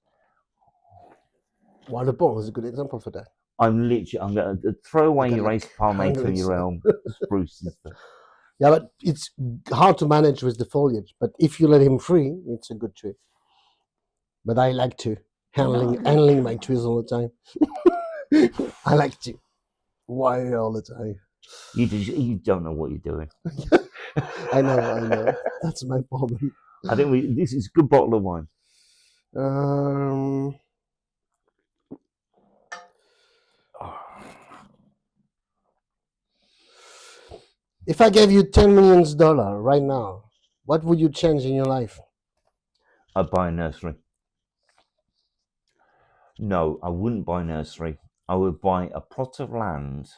Water ball is a good example for that. I'm going to throw away your ace palmatum and hundreds. your elm spruces. Yeah, but it's hard to manage with the foliage. But if you let him free, it's a good tree. But I like to handling my trees all the time. I like to wire all the time. You don't know what you're doing. I know. That's my problem. I think this is a good bottle of wine. If I gave you $10 million right now, what would you change in your life? I'd buy a nursery. No, I wouldn't buy a nursery. I would buy a plot of land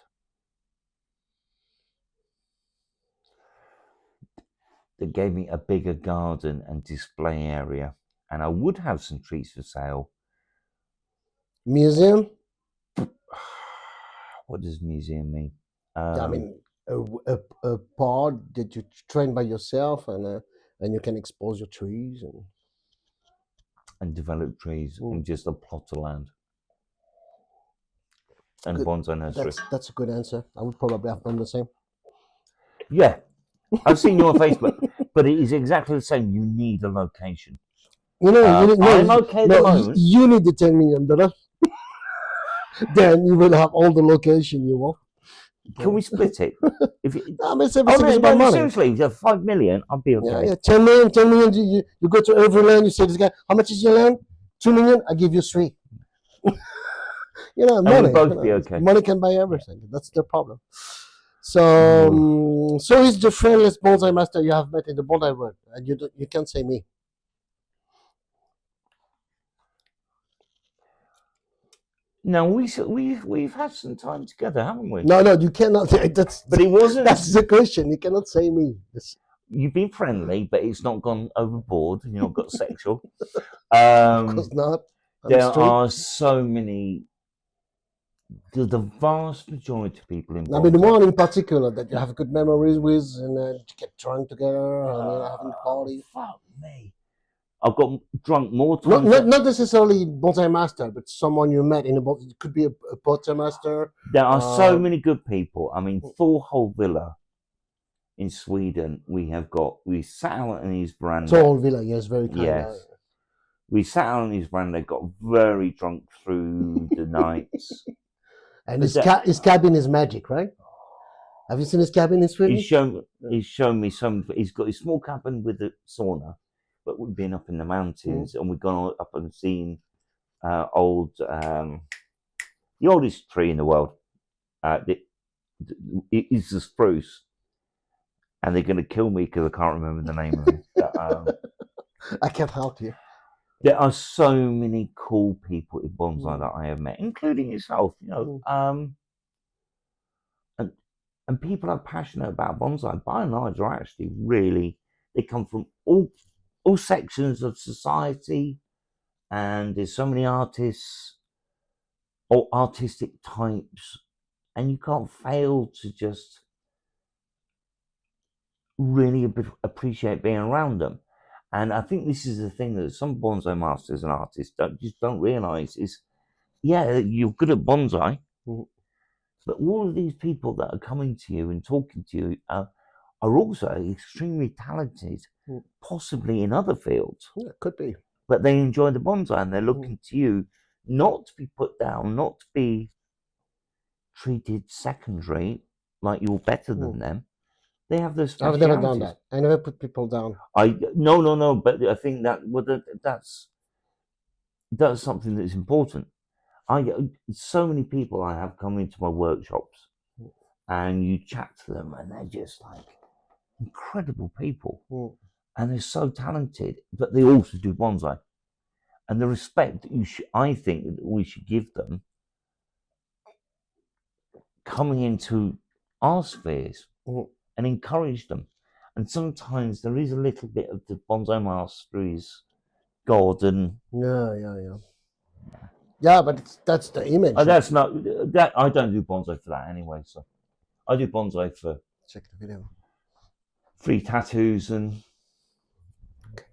that gave me a bigger garden and display area. And I would have some trees for sale. Museum? What does museum mean? I mean, a pod that you train by yourself and you can expose your trees and develop trees in just a plot of land. And Good. bonsai nursery. That's a good answer. I would probably have done the same. Yeah. I've seen you on Facebook, but it is exactly the same. You need a location. You know, I'm okay at the moment. You need the $10 million. Then you will have all the location you want. Can we split it? Seriously, 5 million, I'll be okay. Yeah, 10 million. You go to every land. You say, "This guy, how much is your land? 2 million. I give you 3." Money. We'll both be okay. Money can buy everything. That's the problem. So, so he's the friendliest bonsai master you have met in the bonsai world, and you can't say me. No, we've had some time together, haven't we? No, you cannot. But it wasn't. That's the question. You cannot say me. You've been friendly, but it's not gone overboard. You've not got sexual. Of course not. There are so many. The vast majority of people in. I mean, the one in particular that you have good memories with, and you kept drunk together and having a party. Fuck me. I've got drunk more times. Not necessarily Bonsai Master, but someone you met in a bonsai. It could be a Bonsai Master. There are so many good people. I mean, Thorhold Villa in Sweden, we sat out on his veranda. Thorhold Villa, yes, very kind. Yes. We sat out on his veranda, got very drunk through the nights. And his cabin is magic, right? Have you seen his cabin in Sweden? He's shown me some. He's got his small cabin with a sauna. But we've been up in the mountains and we've gone up and seen the oldest tree in the world. It's the spruce. And they're going to kill me because I can't remember the name of it. I can't help you. There are so many cool people in bonsai that I have met, including yourself, and people are passionate about bonsai. By and large, are actually really, they come from all sections of society, and there's so many artists or artistic types, and you can't fail to just really appreciate being around them. And I think this is the thing that some bonsai masters and artists don't realise is, yeah, you're good at bonsai, but all of these people that are coming to you and talking to you are also extremely talented, possibly in other fields. Yeah, could be. But they enjoy the bonsai and they're looking to you not to be put down, not to be treated secondary, like you're better than them. They have those I've never done that. I never put people down. No. But I think that that's something that's important. So many people I have come into my workshops, and you chat to them, and they're just like incredible people, and they're so talented, but they also do bonsai. And the respect that I think that we should give them coming into our spheres and encourage them. And sometimes there is a little bit of the Bonsai Masteries God and yeah, but that's the image. That's not that. I don't do bonsai for that anyway. So I do bonsai for check the video. Free tattoos and. Okay.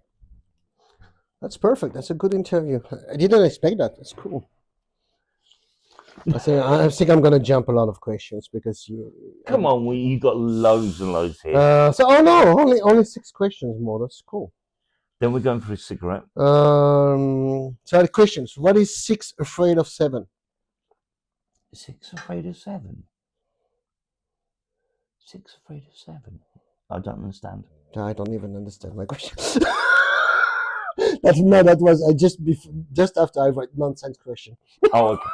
That's perfect. That's a good interview. I didn't expect that. That's cool. I think I'm gonna jump a lot of questions because you. Come on, you got loads and loads here. Only 6 questions more. That's cool. Then we're going for a cigarette. So the questions. What is 6 afraid of 7? 6 afraid of 7. 6 afraid of 7. I don't understand. I don't even understand my question. That was just after I write nonsense question. Oh, okay.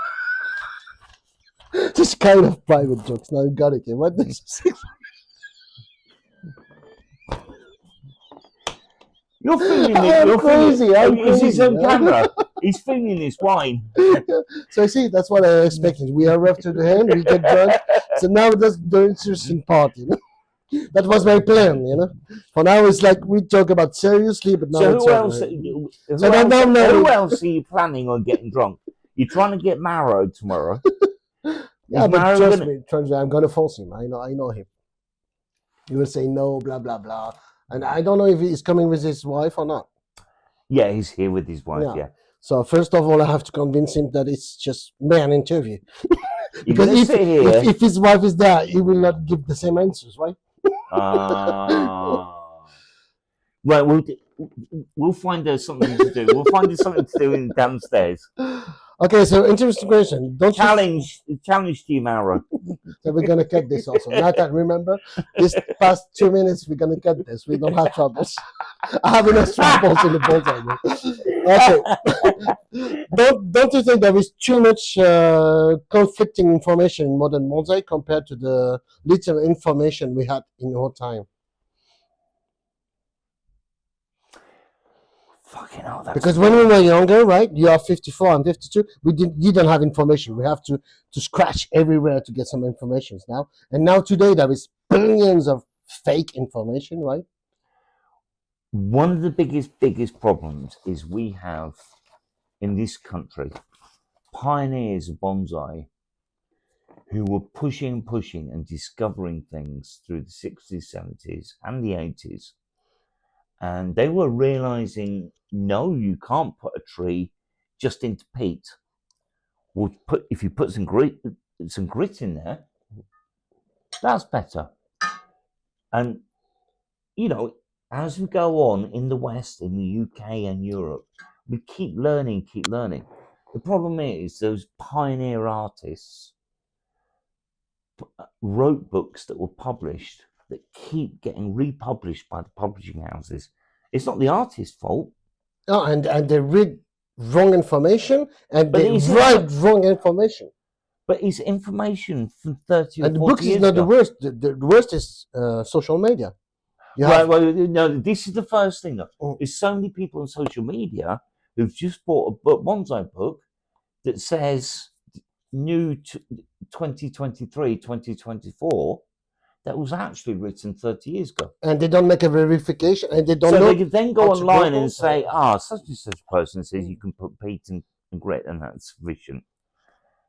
Just kind of private jokes. Now you got it. What is 6? You're filming it. You're crazy. I'm crazy. Is he on crazy, camera? He's filming this wine. So see, that's what I expected. We are up to the end. We get drunk. So now that's the interesting part. That was my plan. For now, it's like we talk about seriously, but now So who else are you planning on getting drunk? You're trying to get married tomorrow. Yeah, but trust me, I'm gonna force him. I know him. He will say no, blah blah blah, and I don't know if he's coming with his wife or not. Yeah, he's here with his wife. Yeah. So first of all, I have to convince him that it's just an interview. Because if his wife is there, he will not give the same answers, right? Right, we'll find something to do. We'll find something to do downstairs. Okay, so interesting question. Challenge to you, Mauro. So we're gonna cut this also. Nathan, remember, this past 2 minutes we're gonna cut this. We don't have troubles. I have enough troubles in the bonsai. Okay. Don't you think there is too much conflicting information in modern bonsai compared to the little information we had in our time? Fucking hell, because when we were younger, right? You are 54, I'm 52. We didn't have information. We have to scratch everywhere to get some information now. And now today there is billions of fake information, right? One of the biggest problems is we have in this country pioneers of bonsai who were pushing and discovering things through the 60s, 70s, and the 80s. And they were realizing, no, you can't put a tree just into peat. If you put some grit in there, that's better. And as we go on in the West, in the UK and Europe, we keep learning. The problem is those pioneer artists wrote books that were published that keep getting republished by the publishing houses. It's not the artist's fault. Oh, and they read wrong information and they write wrong information. But it's information from 30 or 40 years ago. And the book is not the worst. The worst is social media. No, this is the first thing, though. There's so many people on social media who've just bought a bonsai book that says new 2023, 2024, that was actually written 30 years ago. And they don't make a verification, and they don't know. So they can then go online and say, such and such person says you can put peat and grit and that's sufficient.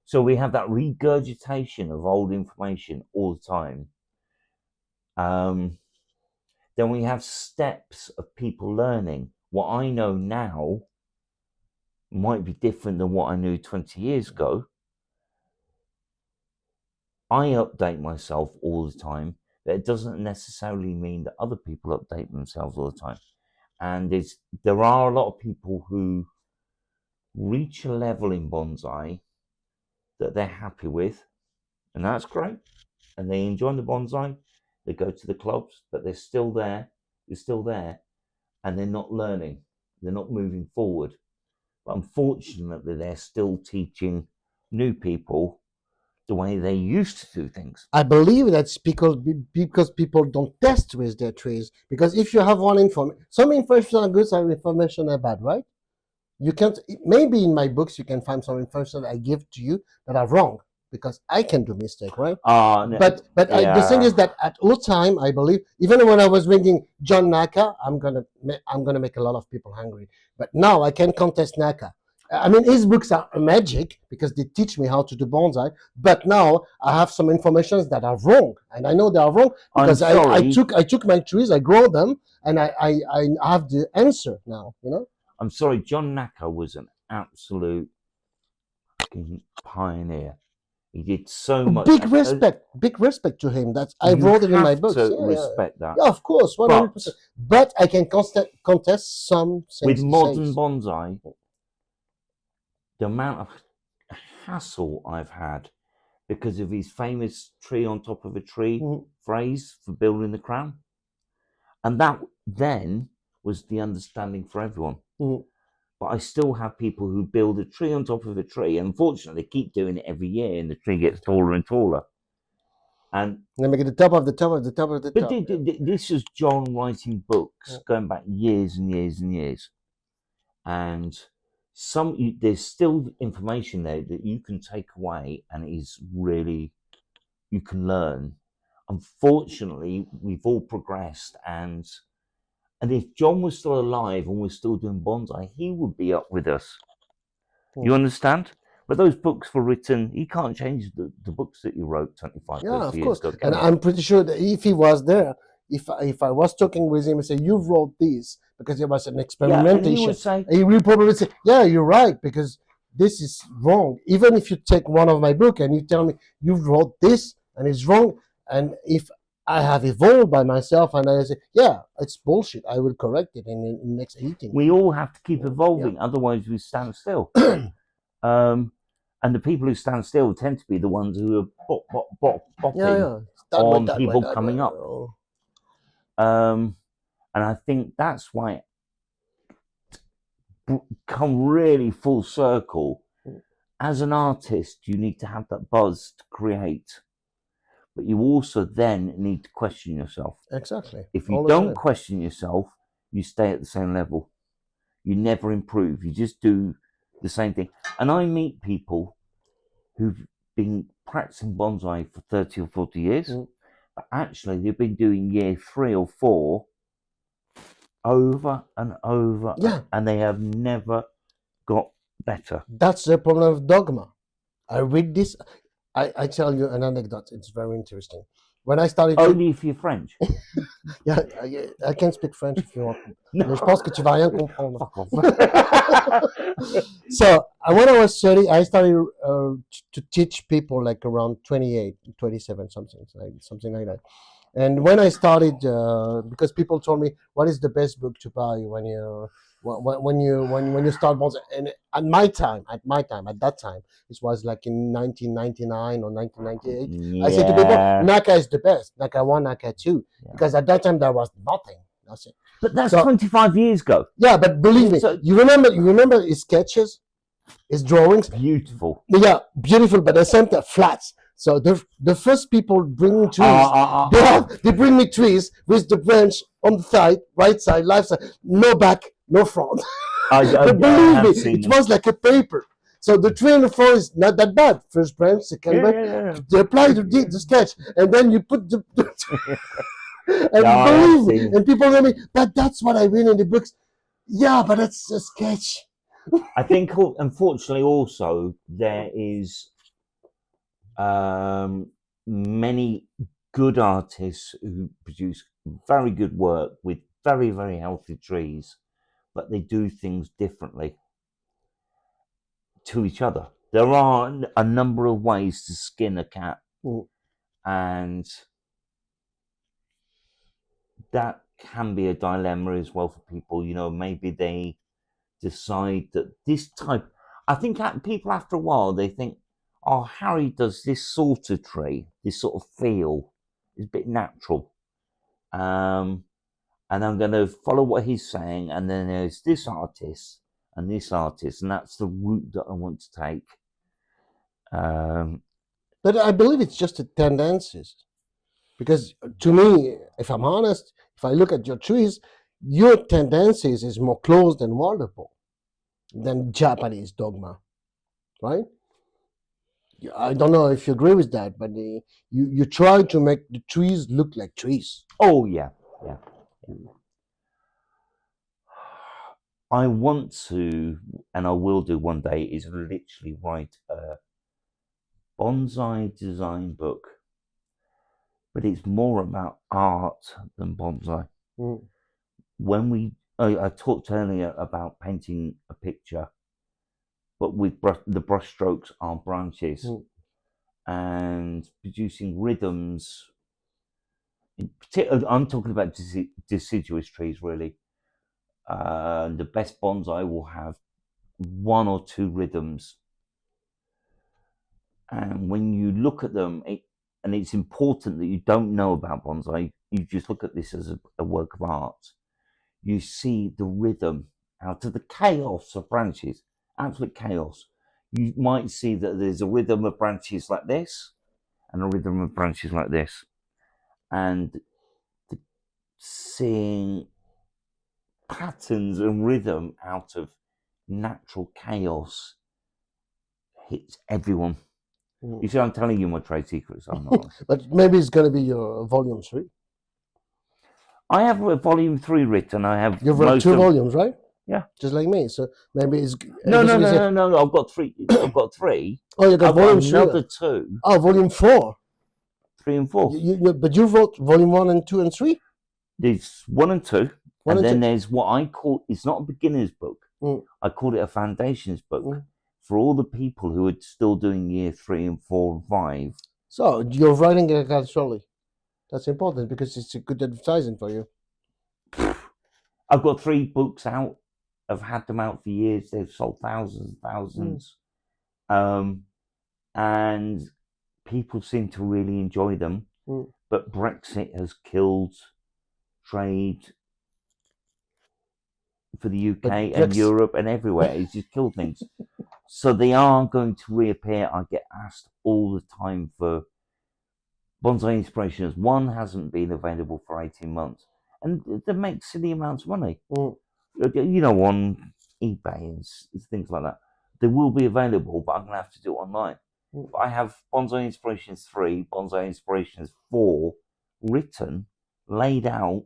So we have that regurgitation of old information all the time. then we have steps of people learning. What I know now might be different than what I knew 20 years ago. I update myself all the time, but it doesn't necessarily mean that other people update themselves all the time. And there are a lot of people who reach a level in bonsai that they're happy with, and that's great. And they enjoy the bonsai, they go to the clubs, but they're still there, and they're not learning, they're not moving forward. But unfortunately, they're still teaching new people the way they used to do things. I believe that's because people don't test with their trees. Because if you have some information are good, some information are bad, right? You can't. Maybe in my books you can find some information I give to you that are wrong, because I can do mistake, right? No, but the thing is that at all time, I believe, even when I was reading John Naka, I'm gonna make a lot of people hungry. But now I can contest Naka. I mean, his books are magic because they teach me how to do bonsai. But now I have some informations that are wrong, and I know they are wrong because I took my trees, I grow them, and I have the answer now. You know. I'm sorry, John Naka was an absolute pioneer. He did so much. Big respect to him. That's I wrote it in my books. Respect that. Yeah, of course, 100%. But I can contest some things. With modern bonsai, the amount of hassle I've had because of his famous tree on top of a tree phrase for building the crown, and that then was the understanding for everyone. But I still have people who build a tree on top of a tree, and unfortunately they keep doing it every year, and the tree gets taller and taller. And they make it the top of the top of the top of the top. But this is John writing books going back years and years and years, and there's still information there that you can take away, and it is really, you can learn. Unfortunately, we've all progressed, and if John was still alive and was still doing bonsai, he would be up with us. You understand? But those books were written, he can't change the books that you wrote 25 years ago. And I'm pretty sure that if he was there, if I was talking with him and say, you wrote this, because it was an experimentation, he will probably say, yeah, you're right, because this is wrong. Even if you take one of my book and you tell me, you wrote this and it's wrong, and if I have evolved by myself, and I say, yeah, it's bullshit, I will correct it in the next meeting. We all have to keep evolving, otherwise we stand still. And the people who stand still tend to be the ones who are bopping on people coming up. And I think that's why come really full circle. As an artist, you need to have that buzz to create. But you also then need to question yourself. Exactly. If you don't question yourself, you stay at the same level. You never improve. You just do the same thing. And I meet people who've been practicing bonsai for 30 or 40 years, but actually they've been doing year 3 or 4 over and over, and they have never got better. That's the problem of dogma. I read this. I tell you an anecdote. It's very interesting. When I started... Only if you're French. Yeah, I can speak French if you want. Mais je pense que tu vas rien comprendre. So, when I was 30, I started to teach people like around 28, 27, something like that. And when I started, because people told me, what is the best book to buy when you start bonsai? And at that time, it was like in 1999 or 1998. I said to people, Naka is the best, Naka 1, Naka 2, because at that time there was nothing. But that's 25 years ago. Yeah, but believe me, you remember his sketches, his drawings? Beautiful. Yeah, beautiful, but at the same time, flats. So the first people bring trees, they bring me trees with the branch on the side, right side, left side, no back, no front. But believe me, it was like a paper. So the tree in the front is not that bad. First branch, second branch. They apply the sketch, and then you put the and believe me, and people tell me, but that's what I read in the books. Yeah, but it's a sketch. I think, unfortunately, also there is many good artists who produce very good work with very, very healthy trees, but they do things differently to each other. There are a number of ways to skin a cat, and that can be a dilemma as well for people. You know, maybe they decide that this type. I think people after a while they think, "Oh, Harry does this sort of tree, this sort of feel, is a bit natural." And I'm going to follow what he's saying, and then there's this artist, and that's the route that I want to take. But I believe it's just a tendencies, because to me, if I'm honest, if I look at your trees, your tendencies is more closed and wonderful than Japanese dogma, right? I don't know if you agree with that, but you try to make the trees look like trees. Oh yeah. I want to, and I will do one day, is literally write a bonsai design book, but it's more about art than bonsai. When I talked earlier about painting a picture, but with the brush strokes are branches, and producing rhythms. In particular, I'm talking about deciduous trees, really. The best bonsai will have 1 or 2 rhythms, and when you look at them, and it's important that you don't know about bonsai, you just look at this as a work of art. You see the rhythm out of the chaos of branches, absolute chaos. You might see that there's a rhythm of branches like this and a rhythm of branches like this, and seeing patterns and rhythm out of natural chaos hits everyone. You see, I'm telling you my trade secrets. I'm not. But maybe it's going to be your volume 3. I have a volume 3 written. You've read 2 volumes, right? Yeah, just like me. So maybe it's no. I've got 3. I've got 3. Oh, you got volume 3. Another 2. Oh, volume 4. 3 and 4. But you wrote volume 1 and 2 and 3. There's 1 and 2, and then there's what I call, it's not a beginner's book. I call it a foundations book for all the people who are still doing year 3 and 4 and 5. So you're writing it slowly. That's important because it's a good advertising for you. I've got 3 books out. I've had them out for years. They've sold thousands and thousands. And people seem to really enjoy them. But Brexit has killed trade for the UK and Europe and everywhere. It's just killed things. So they are going to reappear. I get asked all the time for bonsai inspirations. One hasn't been available for 18 months. And they make silly amounts of money. You know, on eBay and things like that. They will be available, but I'm going to have to do it online. I have Bonsai Inspirations 3, Bonsai Inspirations 4 written, laid out,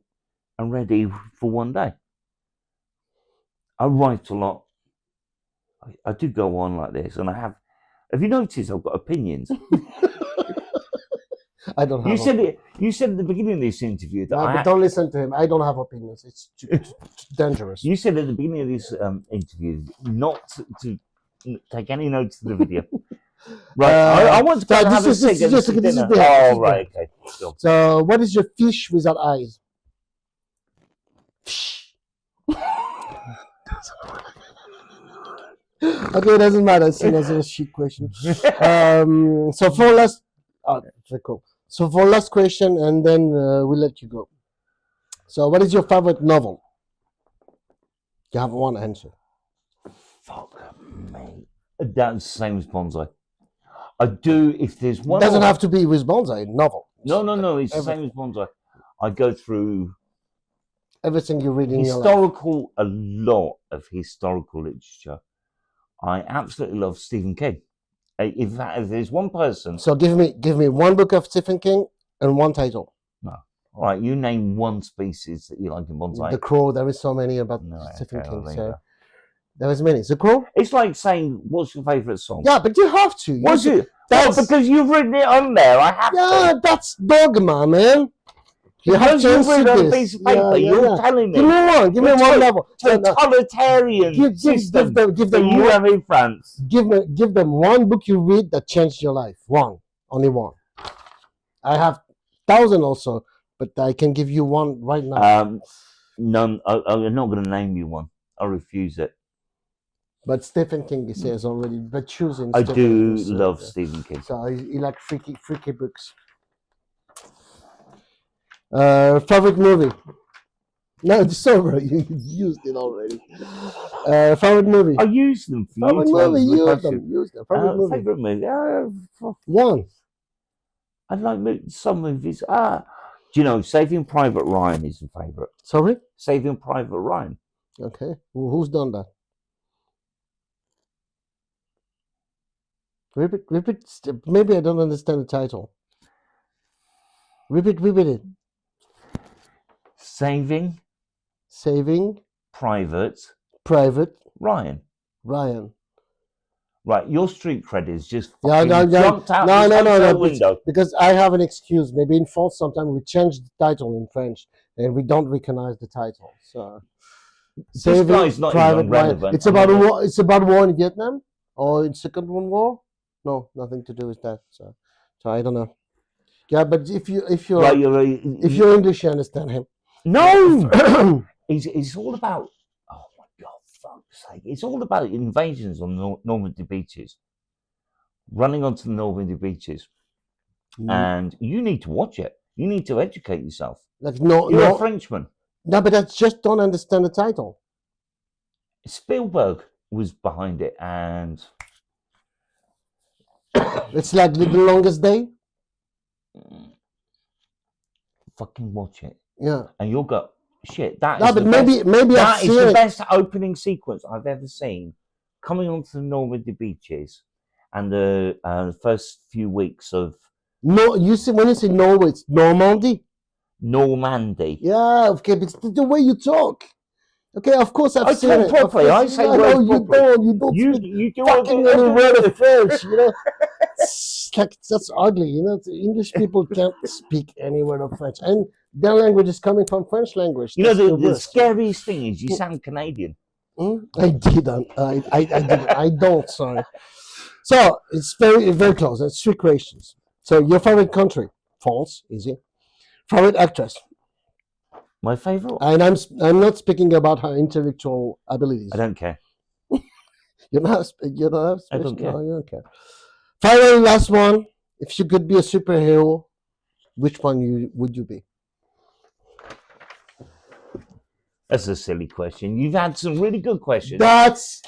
and ready for one day. I write a lot. I do go on like this, and I have. Have you noticed I've got opinions? I don't have. You said at the beginning of this interview that but don't listen to him. I don't have opinions. It's too dangerous. You said at the beginning of this interview not to take any notes of the video. Right, I want to go and have a cigarette. Oh, right, okay. Sure. So, what is your fish without eyes? Okay, it doesn't matter. It's another shit question. So for last, very cool. So for last question, and then we'll let you go. So, what is your favorite novel? You have one answer. Fuck me. That's the same as bonsai. I do, if there's one. It doesn't have to be with bonsai, novel. No, it's the same as bonsai. I go through everything you read in your life. A lot of historical literature. I absolutely love Stephen King. If there's one person. So give me one book of Stephen King and one title. No. All right, you name one species that you like in bonsai. The Crow. There is so many about Stephen King. So there is many. The Crow. It's like saying, "What's your favourite song?" Yeah, but you have to. That's, because you've written it on there. I have to. That's dogma, man. You have Because to you've written answer it on a this. piece of paper. You're telling me. Give me one. Give me You're one level. Totalitarian system Give them that you one. have in France. Give them one book you read that changed your life. One, only one. I have 1,000 also, but I can give you one right now. None. I'm not going to name you one. I refuse it. But Stephen King, he says already. But choosing. I do love Stephen King. So he like freaky books. Favorite movie? No, it's over. You used it already. Favorite movie? I use them for favorite you. Movie, use them. Favorite movie? Favorite movie? One. I like some movies. Do you know Saving Private Ryan is the favourite? Sorry? Saving Private Ryan. Okay. Who's done that? Repeat. Maybe I don't understand the title. Repeat it. Saving Private Ryan. Right, your street cred is just jumped out the window. Because I have an excuse. Maybe in France sometimes we change the title in French and we don't recognize the title. So Saving Private Ryan. It's about war. It's about war in Vietnam or in Second World War. No, nothing to do with that. So I don't know. Yeah, but if you're English, you understand him. No, it's all about. Oh my God, fuck's sake! It's all about invasions on Normandy beaches, running onto the Normandy beaches, and you need to watch it. You need to educate yourself. You're a Frenchman. No, but I just don't understand the title. Spielberg was behind it, and it's like The Longest Day. Fucking watch it. Yeah. And you'll go, shit, that is the best opening sequence I've ever seen. Coming onto the Normandy beaches and the first few weeks of... No, you see, when you say Norway, it's Normandy. Yeah, okay, because the way you talk. Okay, of course I've seen it. Properly. I say words properly. You don't speak you do fucking any word of French, you know. That's ugly, you know. The English people can't speak any word of French, and their language is coming from French language. You know, the scariest thing is you sound Canadian. I didn't. I didn't. I don't. Sorry. So it's very, very close. It's 3 questions. So your favorite country? France, easy. Favorite actress? My favorite. And I'm not speaking about her intellectual abilities. I don't care. You're not. I don't care. No, you don't care. Finally, last one. If you could be a superhero, which one would you be? That's a silly question. You've had some really good questions. That's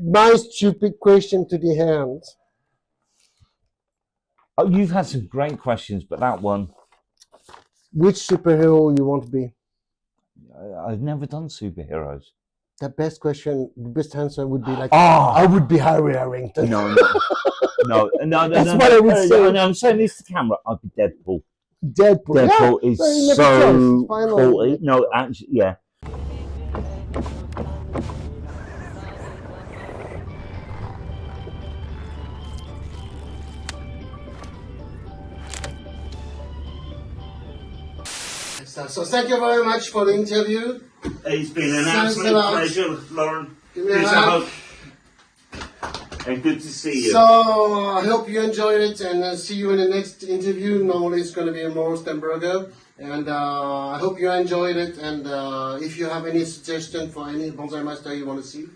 my stupid question to the hand. Oh, you've had some great questions, but that one. Which superhero you want to be? I've never done superheroes. The best question, the best answer would be like, I would be Harrington. No. That's what I would say. No, I'm saying this to camera. I'd be Deadpool. Deadpool is so cool. No, actually, yeah. So thank you very much for the interview. It's been an absolute pleasure, Lauren. And good to see you. So I hope you enjoyed it, and see you in the next interview. Normally it's going to be a roast and burger, and I hope you enjoyed it. And if you have any suggestion for any Bonsai Master you want to see,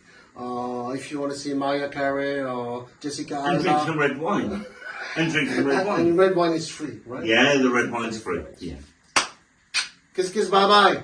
if you want to see Maya Carey or Jessica Alba, and drink some red wine. And red wine is free, right? Yeah, the red wine's free. Yeah. Kiss, kiss, bye bye.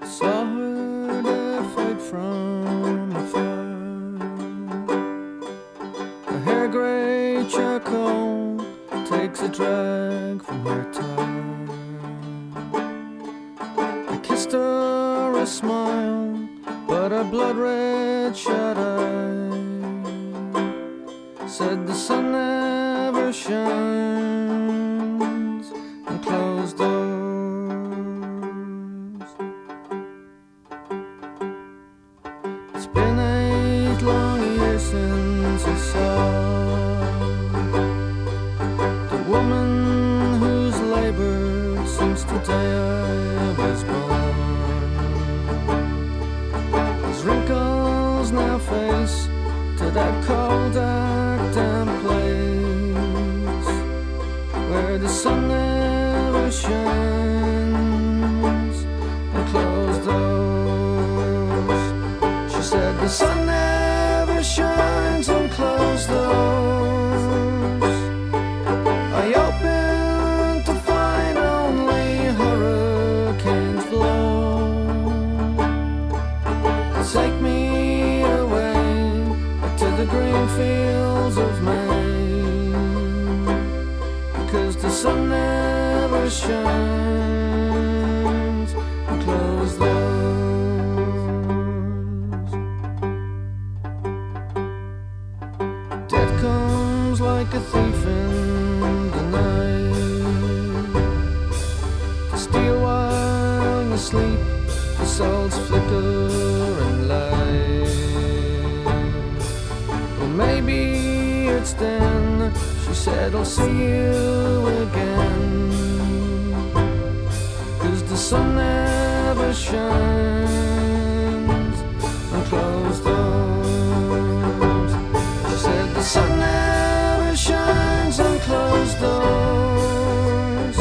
Saw her deflate from afar, her hair gray charcoal, take legs a drag from her tie. I kissed her a smile, but her blood red shut eye said the sun never shines on closed doors. It's been 8 long years since I saw the woman whose labor since the day I was born. There's wrinkles now face to that cold, dark, damp place where the sun never shines and closed doors. She said the sun never shines and closed doors. I opened to find only hurricanes blow. Take me away to the green fields of Maine, because the sun never shines and closed doors. Death comes like a thief in the night to steal while you sleep. The soul's flicker and light. Maybe it's then, she said, I'll see you again, 'cause the sun never shines on closed doors. She said the sun never shines on closed doors.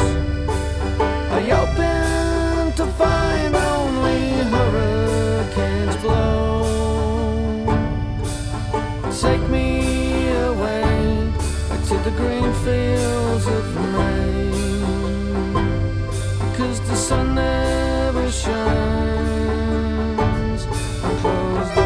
I open to find only hurricanes blow. Take me away to the green fields of Maine, 'cause the sun never shines on closed doors.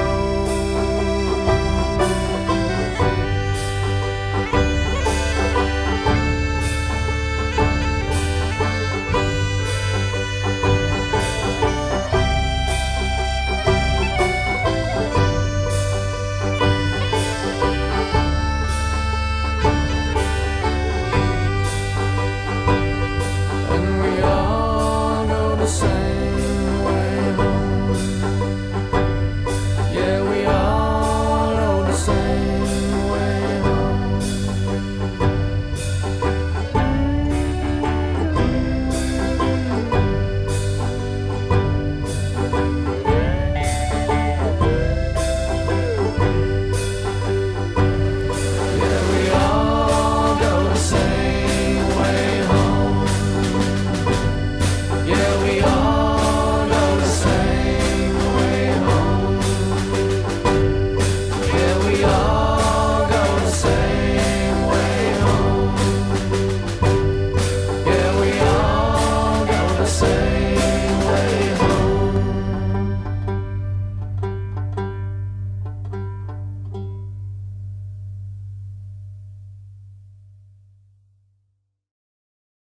We are